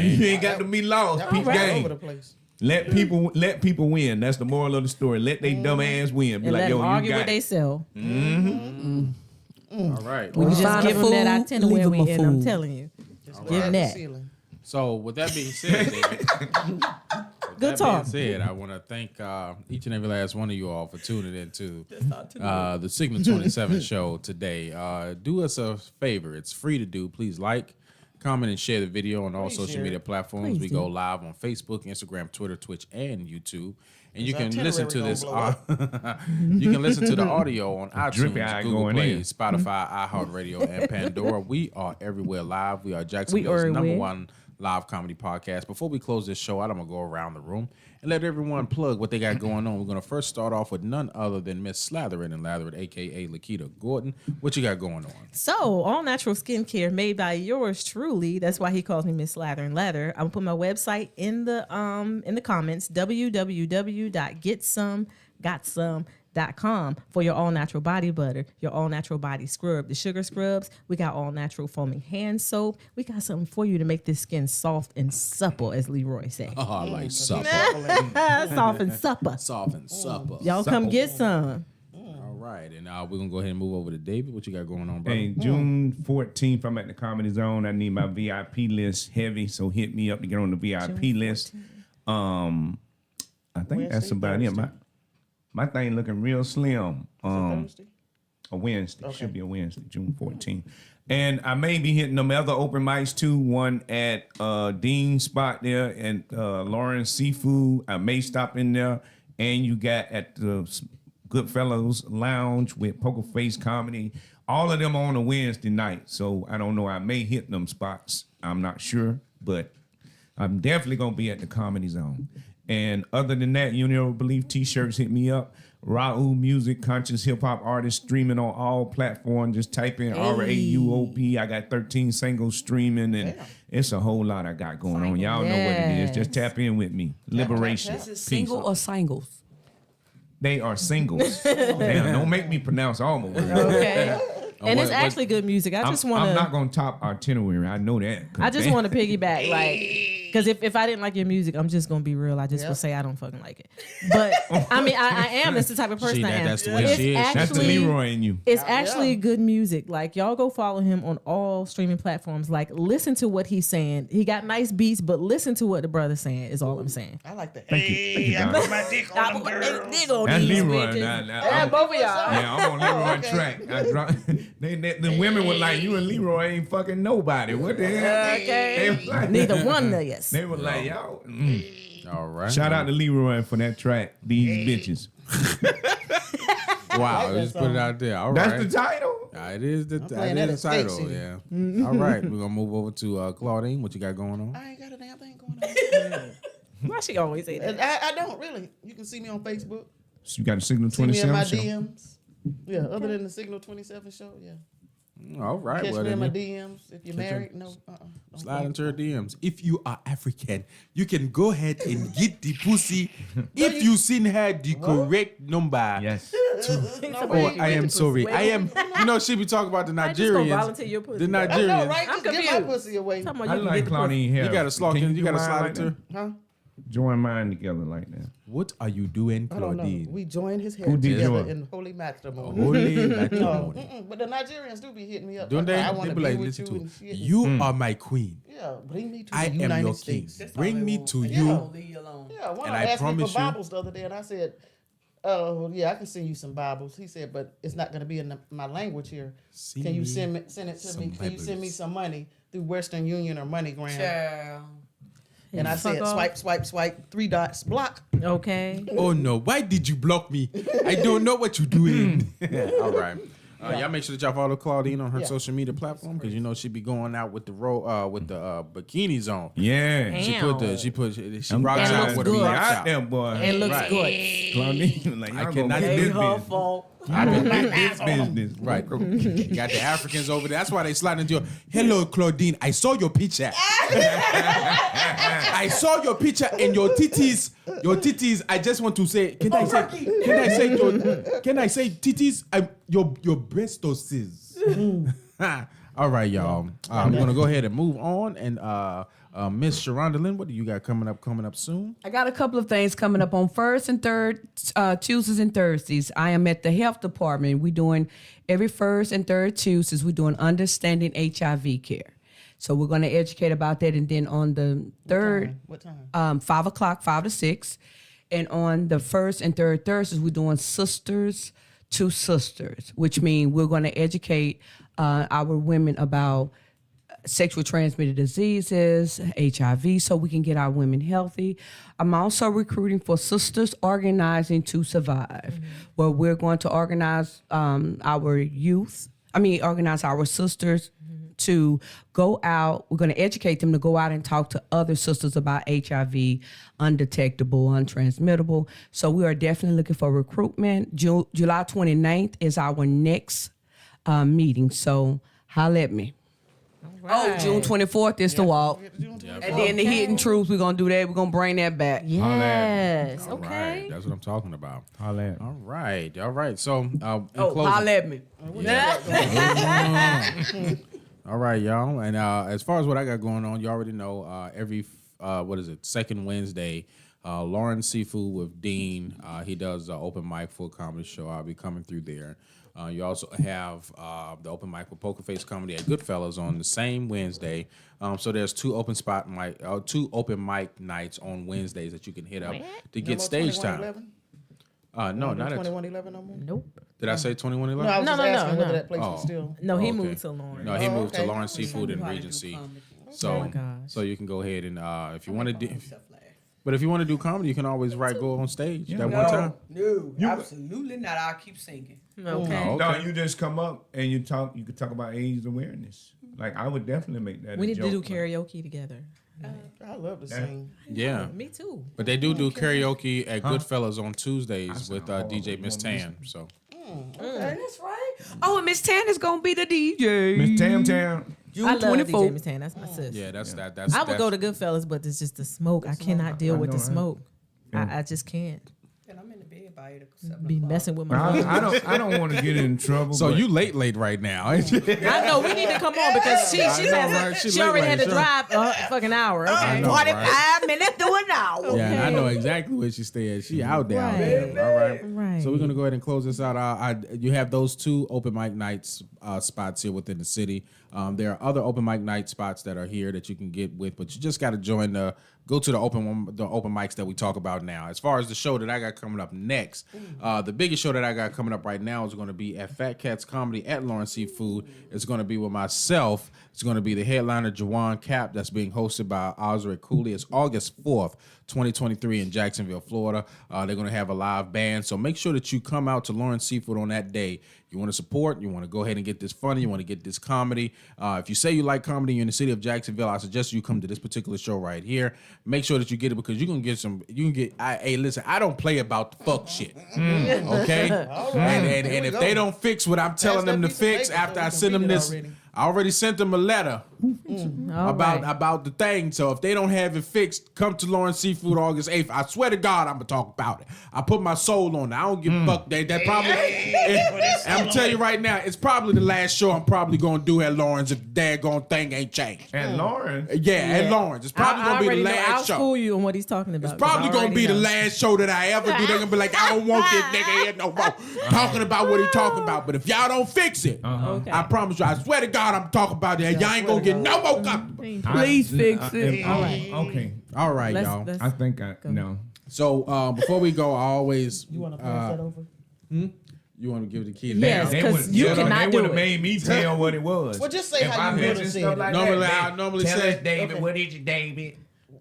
H: You ain't got to be lost.
E: Y'all
H: Peep
E: all
H: game.
E: over the place.
H: Let people win. That's the moral of the story. Let they dumb ass win. Be
I: And
H: like,
I: let
H: yo,
I: them
H: you
I: argue
H: got
I: with
H: it.
I: themselves.
G: All right.
I: When you just
B: Find a
I: give them that
B: fool,
I: itinerary,
B: leave 'em a
I: and I'm
B: fool.
I: telling you,
E: Just
I: give them
E: the
I: that.
E: ceiling.
G: So with that being said, then,
I: Good
G: that
I: talk.
G: being said, I want to thank each and every last one of you all for tuning in to the Signal 27 show today. Do us a favor. It's free to do. Please like, comment, and share the video on all social
E: share
G: media
E: it.
G: platforms.
I: Please
G: We
I: do.
G: go live on Facebook, Instagram, Twitter, Twitch, and YouTube. And you
E: His
G: can listen to
E: itinerary
G: this.
E: gonna blow
G: You can listen to the audio on
H: drippy
G: iTunes,
H: eye
G: Google
H: going
G: Play,
H: in.
G: Spotify, iHeartRadio, and Pandora. We are everywhere live. We are Jacksonville's
I: everywhere.
G: number one live comedy podcast. Before we close this show out, I'm gonna go around the room and let everyone plug what they got going on. We're gonna first start off with none other than Miss Slatherin and Latherin, aka Lakita Gordon. What you got going on?
I: So, all natural skincare made by yours truly. That's why he calls me Miss Lather and Lather. I'm gonna put my website in the comments. www.getsomegotSome.com for your all natural body butter, your all natural body scrub, the sugar scrubs. We got all natural foaming hand soap. We got something for you to make this skin soft and supple, as Leroy say.
G: Oh, I like supper.
I: Soft and supple.
G: Soft and supper.
I: Y'all come get some.
G: All right, and we're gonna go ahead and move over to David. What you got going on, bro?
H: Hey, June 14th, I'm at the Comedy Zone. I need my VIP list heavy, so hit me up to get on the VIP list. I think that's about it. My thing looking real slim.
E: Thursday?
H: A Wednesday. Should be a Wednesday, June 14th. And I may be hitting them other open mics too. One at Dean Spot there and Lawrence Seafood. I may stop in there. And you got at the Goodfellows Lounge with Poker Face Comedy. All of them on a Wednesday night. So I don't know. I may hit them spots. I'm not sure. But I'm definitely going to be at the Comedy Zone. And other than that, Union of Belief t-shirts hit me up. Raul Music, conscious hip hop artist, streaming on all platforms. Just type in RAUOP. I got 13 singles streaming, and it's a whole lot I got going on. Y'all know what it is. Just tap in with me. Liberation.
B: Is it
H: Peace.
B: single or singles?
H: They are singles. Damn, don't make me pronounce all my words.
I: Okay. And
G: what-
I: it's actually good music. I just want
H: I'm not
I: to.
H: gonna top itinerary. I know that.
I: I just want to piggyback, like, because if I didn't like your music, I'm just gonna be real. I just would say I don't fucking like it. But I mean, I am. That's the type of person
G: See,
I: I am.
G: that's the way
I: It's
G: she is.
H: That's the
I: actually-
H: Leroy in you.
I: It's actually good music. Like, y'all go follow him on all streaming platforms. Like, listen to what he's saying. He got nice beats, but listen to what the brother's saying is all I'm saying.
E: I like that.
H: Thank you,
D: I
H: Don.
D: put my dick on them girls.
H: That's Leroy.
I: Yeah, both of y'all.
H: Yeah, I'm on Leroy track. I drop, the women were like, "You and Leroy ain't fucking nobody." What the hell? They was like,
I: Neither one of us.
H: They were like, "Y'all."
G: All right.
H: Shout out to Leroy for that track. These bitches.
G: Wow, just put it out there. All right.
H: That's the title.
G: It is the
E: playing
G: that
E: that
G: is the
E: at State
G: title.
E: City.
G: Yeah. All right, we're gonna move over to Claudine. What you got going on?
E: I ain't got a damn thing going on.
I: Why she always say that?
E: And I don't really. You can see me on Facebook.
H: So you got a Signal
E: See me in
H: 27
E: my
H: show.
E: DMs. Yeah, other than the Signal 27 show, yeah.
G: All right.
E: Catch
G: Well,
E: me in
G: then
E: my DMs. If you're married, no. Don't
G: slide
E: go.
G: into her DMs. If you are African, you can go ahead and get the pussy if you send her the correct number.
H: Yes.
G: Oh, I am sorry. I am. You know, she be talking about the
I: I just gonna
G: Nigerians.
I: volunteer your pussy.
G: The
E: I know,
G: Nigerians.
E: right?
I: I'm
E: Just get my
I: confused.
E: pussy away.
I: Talking about
H: I
I: you can
H: like
I: get the pussy.
H: Claudine hair.
G: You gotta slog
H: Can
G: in. You
H: do
G: gotta
H: mine
G: slide
H: like
G: into her.
H: that?
E: Huh?
H: Join mine together like that.
G: What are you doing,
E: I don't know.
G: Claudine?
E: We joined his hair
H: Who did
E: together
H: yours?
E: in holy matrimony.
G: Holy
E: No,
G: matrimony.
E: but the Nigerians do be hitting me up.
G: Don't they?
E: I
G: They
E: want to
G: be
E: be
G: like,
E: with
G: listen
E: you
G: to
E: and shit.
G: you are my queen.
E: Yeah, bring me to
G: I
E: the
G: am
E: United
G: your king.
E: States.
G: Bring me to
E: Yeah.
G: you.
B: Leave you alone.
E: Yeah, one
G: And
E: of
G: I
E: them asked me
G: promise
E: for
G: you-
E: Bibles the other day, and I said, "Oh, yeah, I can send you some Bibles." He said, "But it's not going to be in my language here.
G: Send
E: Can you
G: me
E: send it to
G: some
E: me? Can you send me
G: Bibles."
E: some money through Western Union or MoneyGram?"
B: Child.
E: And I
I: Fuck
E: said,
I: off.
E: "Swipe, swipe, swipe, 3 dots, block."
I: Okay.
G: Oh no! Why did you block me? I don't know what you're doing. All right. Y'all make sure that y'all follow Claudine on her
E: Yeah.
G: social media platform because you know she be going out with the bikinis on.
H: Yeah.
G: She rocks
H: I'm
G: out
H: glad
G: with
H: to
G: a
H: be
G: rocks
H: out
G: out.
H: there, boy.
I: And looks
G: Right.
I: good.
H: Claudine, like,
G: I
H: y'all
G: cannot
H: gonna
G: do
H: get
G: her
H: this
B: fault.
H: business. This business.
G: Right. Got the Africans over there. That's why they slide into your hello, Claudine. I saw your picture. I saw your picture and your titties. Your titties. I just want to say, can I say titties? Your breasts. All right, y'all. I'm gonna go ahead and move on. And Miss Sharonda Lynn, what do you got coming up soon?
B: I got a couple of things coming up on first and third Tuesdays and Thursdays. I am at the health department. We're doing every first and third Tuesdays. We're doing understanding HIV care. So we're going to educate about that, and then on the third,
E: What time?
B: 5 o'clock, 5 to 6, and on the first and third Thursdays, we're doing sisters to sisters, which means we're going to educate our women about sexual transmitted diseases, HIV, so we can get our women healthy. I'm also recruiting for Sisters Organizing to Survive, where we're going to organize organize our sisters to go out. We're going to educate them to go out and talk to other sisters about HIV, undetectable, untransmittable. So we are definitely looking for recruitment. July 29th is our next meeting. So holla at me. Oh, June 24th is the walk. And then the hidden truth, we're going to do that. We're going to bring that back.
I: Yes.
G: All
I: Okay.
G: right, that's what I'm talking about.
H: Holla at.
G: All right. So, in
B: Oh,
G: closing,
B: holla at me.
G: all right, y'all. And as far as what I got going on, you already know every second Wednesday, Lauren Seafood with Dean. He does an open mic full comedy show. I'll be coming through there. You also have the open mic with Poker Face Comedy at Goodfellas on the same Wednesday. So there's two open mic nights on Wednesdays that you can hit up to get stage time. No, not at
E: 2111 no more.
I: Nope.
G: Did I say 2111?
E: No, I was
I: No,
E: just
I: no,
E: asking
I: no,
E: whether
I: no.
E: that place was
G: Oh.
E: still.
I: No, he
G: Okay.
I: moved to Lauren.
G: No, he
E: Oh,
G: moved to
E: okay.
G: Lawrence Seafood in Regency. So,
I: my gosh.
G: so you can go ahead and if you want to do, but if you want to do comedy, you can always go on stage that one time.
B: No, absolutely not. I'll keep singing.
I: Okay.
G: Oh,
H: No,
G: okay.
H: you just come up and you talk. You could talk about AIDS awareness. Like I would definitely make that.
I: We
H: a
I: need to do
H: joke.
I: karaoke together.
E: I love to sing.
G: Yeah,
I: Me too.
G: but they do karaoke at Goodfellas on Tuesdays with DJ Miss Tan. So
B: That's right. Oh, and Miss Tan is going to be the DJ.
H: Miss Tam Tam.
B: June
I: I love
B: 24th.
I: DJ Miss Tan. That's my sis.
G: yeah, that's.
I: I would go to Goodfellas, but it's just the smoke. I cannot deal with the
H: know, right?
I: smoke. I just can't
B: And I'm in the bed by 8 o'clock.
I: be messing with my voice.
H: I don't want to get in trouble.
G: So
H: but
G: you late right now. ain't you?
I: I know we need to come on because she
G: I know, right?
I: she
G: She
I: already
G: late,
I: had to
G: sure.
I: drive a fucking hour.
G: I
I: Okay.
G: know, right?
B: 45 minutes to an hour.
G: Yeah, and I know exactly where she stay at. She out there. out there. All right.
I: Right.
G: So we're gonna go ahead and close this out. You have those two open mic nights spots here within the city. There are other open mic night spots that are here that you can get with, but you just got to join go to the open mics that we talk about now. As far as the show that I got coming up next, the biggest show that I got coming up right now is going to be at Fat Cats Comedy at Lawrence Seafood. It's going to be with myself. It's going to be the headliner Jawan Cap that's being hosted by Osric Cooley. It's August 4th, 2023 in Jacksonville, Florida. They're going to have a live band, so make sure that you come out to Lawrence Seafood on that day. you want to support, you want to go ahead and get this funny, you want to get this comedy. If you say you like comedy, you're in the city of Jacksonville, I suggest you come to this particular show right here. Make sure that you get it because you're gonna get some. You can get. Hey, listen, I don't play about the fuck shit. Okay, and if they don't fix what I'm telling them to fix after I send them this. I already sent them a letter about the thing. So if they don't have it fixed, come to Lawrence Seafood August 8th. I swear to God, I'm gonna talk about it. I put my soul on it. I don't give a fuck. That probably. I'm gonna tell you right now, it's probably the last show I'm probably gonna do at Lawrence if the daggone thing ain't changed.
H: And Lawrence.
G: Yeah, at Lawrence. It's probably gonna be the last
I: I'll
G: show.
I: school you on what he's talking about.
G: It's probably gonna be the last show that I ever do. They're gonna be like, I don't want this nigga here no more talking about what he talking about. But if y'all don't fix it,
I: Okay.
G: I promise you, I swear to God, I'm talking about that. Y'all ain't gonna get no more company.
B: Please fix it.
I: All right.
H: Okay.
G: All right, y'all.
H: I think I no.
G: So before we go, I always
E: You want to pass that over?
G: you want to give the key to
I: Yes,
H: They
I: 'cause
H: would-
I: you
H: they
I: cannot
H: would
I: do
H: have
I: it.
H: made me tell what it was.
E: Well, just say
H: If
E: how
H: I
E: you
H: mentioned
E: would've
H: stuff
E: said it.
H: like
G: Normally,
H: that,
G: I normally
H: tell
G: say-
H: us, David,
E: Okay.
H: what is it, David?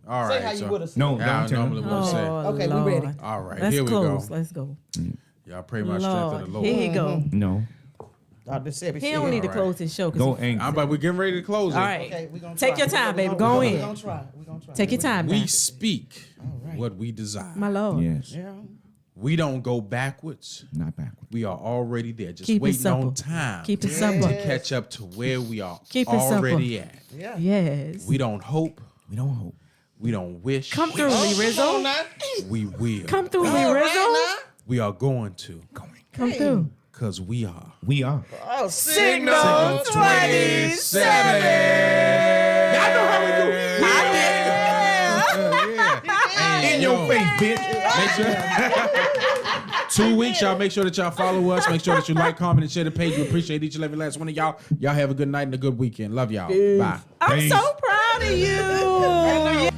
G: all
E: Say
G: right.
E: how you
G: So,
E: would have said
H: No,
E: it.
G: yeah, I
H: don't tell
G: normally
H: me.
G: would say.
E: Okay, we
I: Lord.
E: ready.
G: All right,
I: Let's
G: here we
I: close.
G: go.
I: Let's go.
G: Y'all pray my strength in the
I: Lord,
G: Lord.
I: here you go.
H: No.
E: Dr. Sebi
I: He don't need to
G: All right.
I: close his show. 'cause
H: Go
I: he-
H: angry.
G: But we're getting ready to close it.
I: All right.
E: Okay, we gonna
I: Take
E: try.
I: your time,
E: We
I: baby.
E: gonna-
I: Go
E: we
I: in.
E: gonna try. We gonna try.
I: Take your time.
G: We
I: now.
G: speak
E: right.
G: what we desire.
I: My Lord.
H: Yes.
E: Yeah.
G: We don't go backwards.
H: Not backward.
G: We are already there. Just
I: Keep it
G: waiting
I: simple.
G: on time
I: Keep it
G: to
I: simple.
G: catch up to where we are
I: Keep it simple.
G: already at.
E: Yeah.
I: Yes.
G: We don't hope.
H: We don't hope.
G: We don't wish.
I: Come through, Lee
E: Come on
I: Rizzo.
E: now.
G: We will.
I: Come through, Lee
E: All right
I: Rizzo.
E: now.
G: We are going to.
I: Come through.
G: Because we are.
H: We are.
E: Oh,
I: Signal 27.
G: Y'all know how we do.
H: In your face, bitch.
G: Make sure 2 weeks, y'all. Make sure that y'all follow us. Make sure that you like, comment, and share the page. We appreciate each and every last one of y'all. Y'all have a good night and a good weekend. Love y'all. Bye.
I: I'm
H: Peace.
I: so proud of you.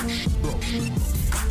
F: Fresh.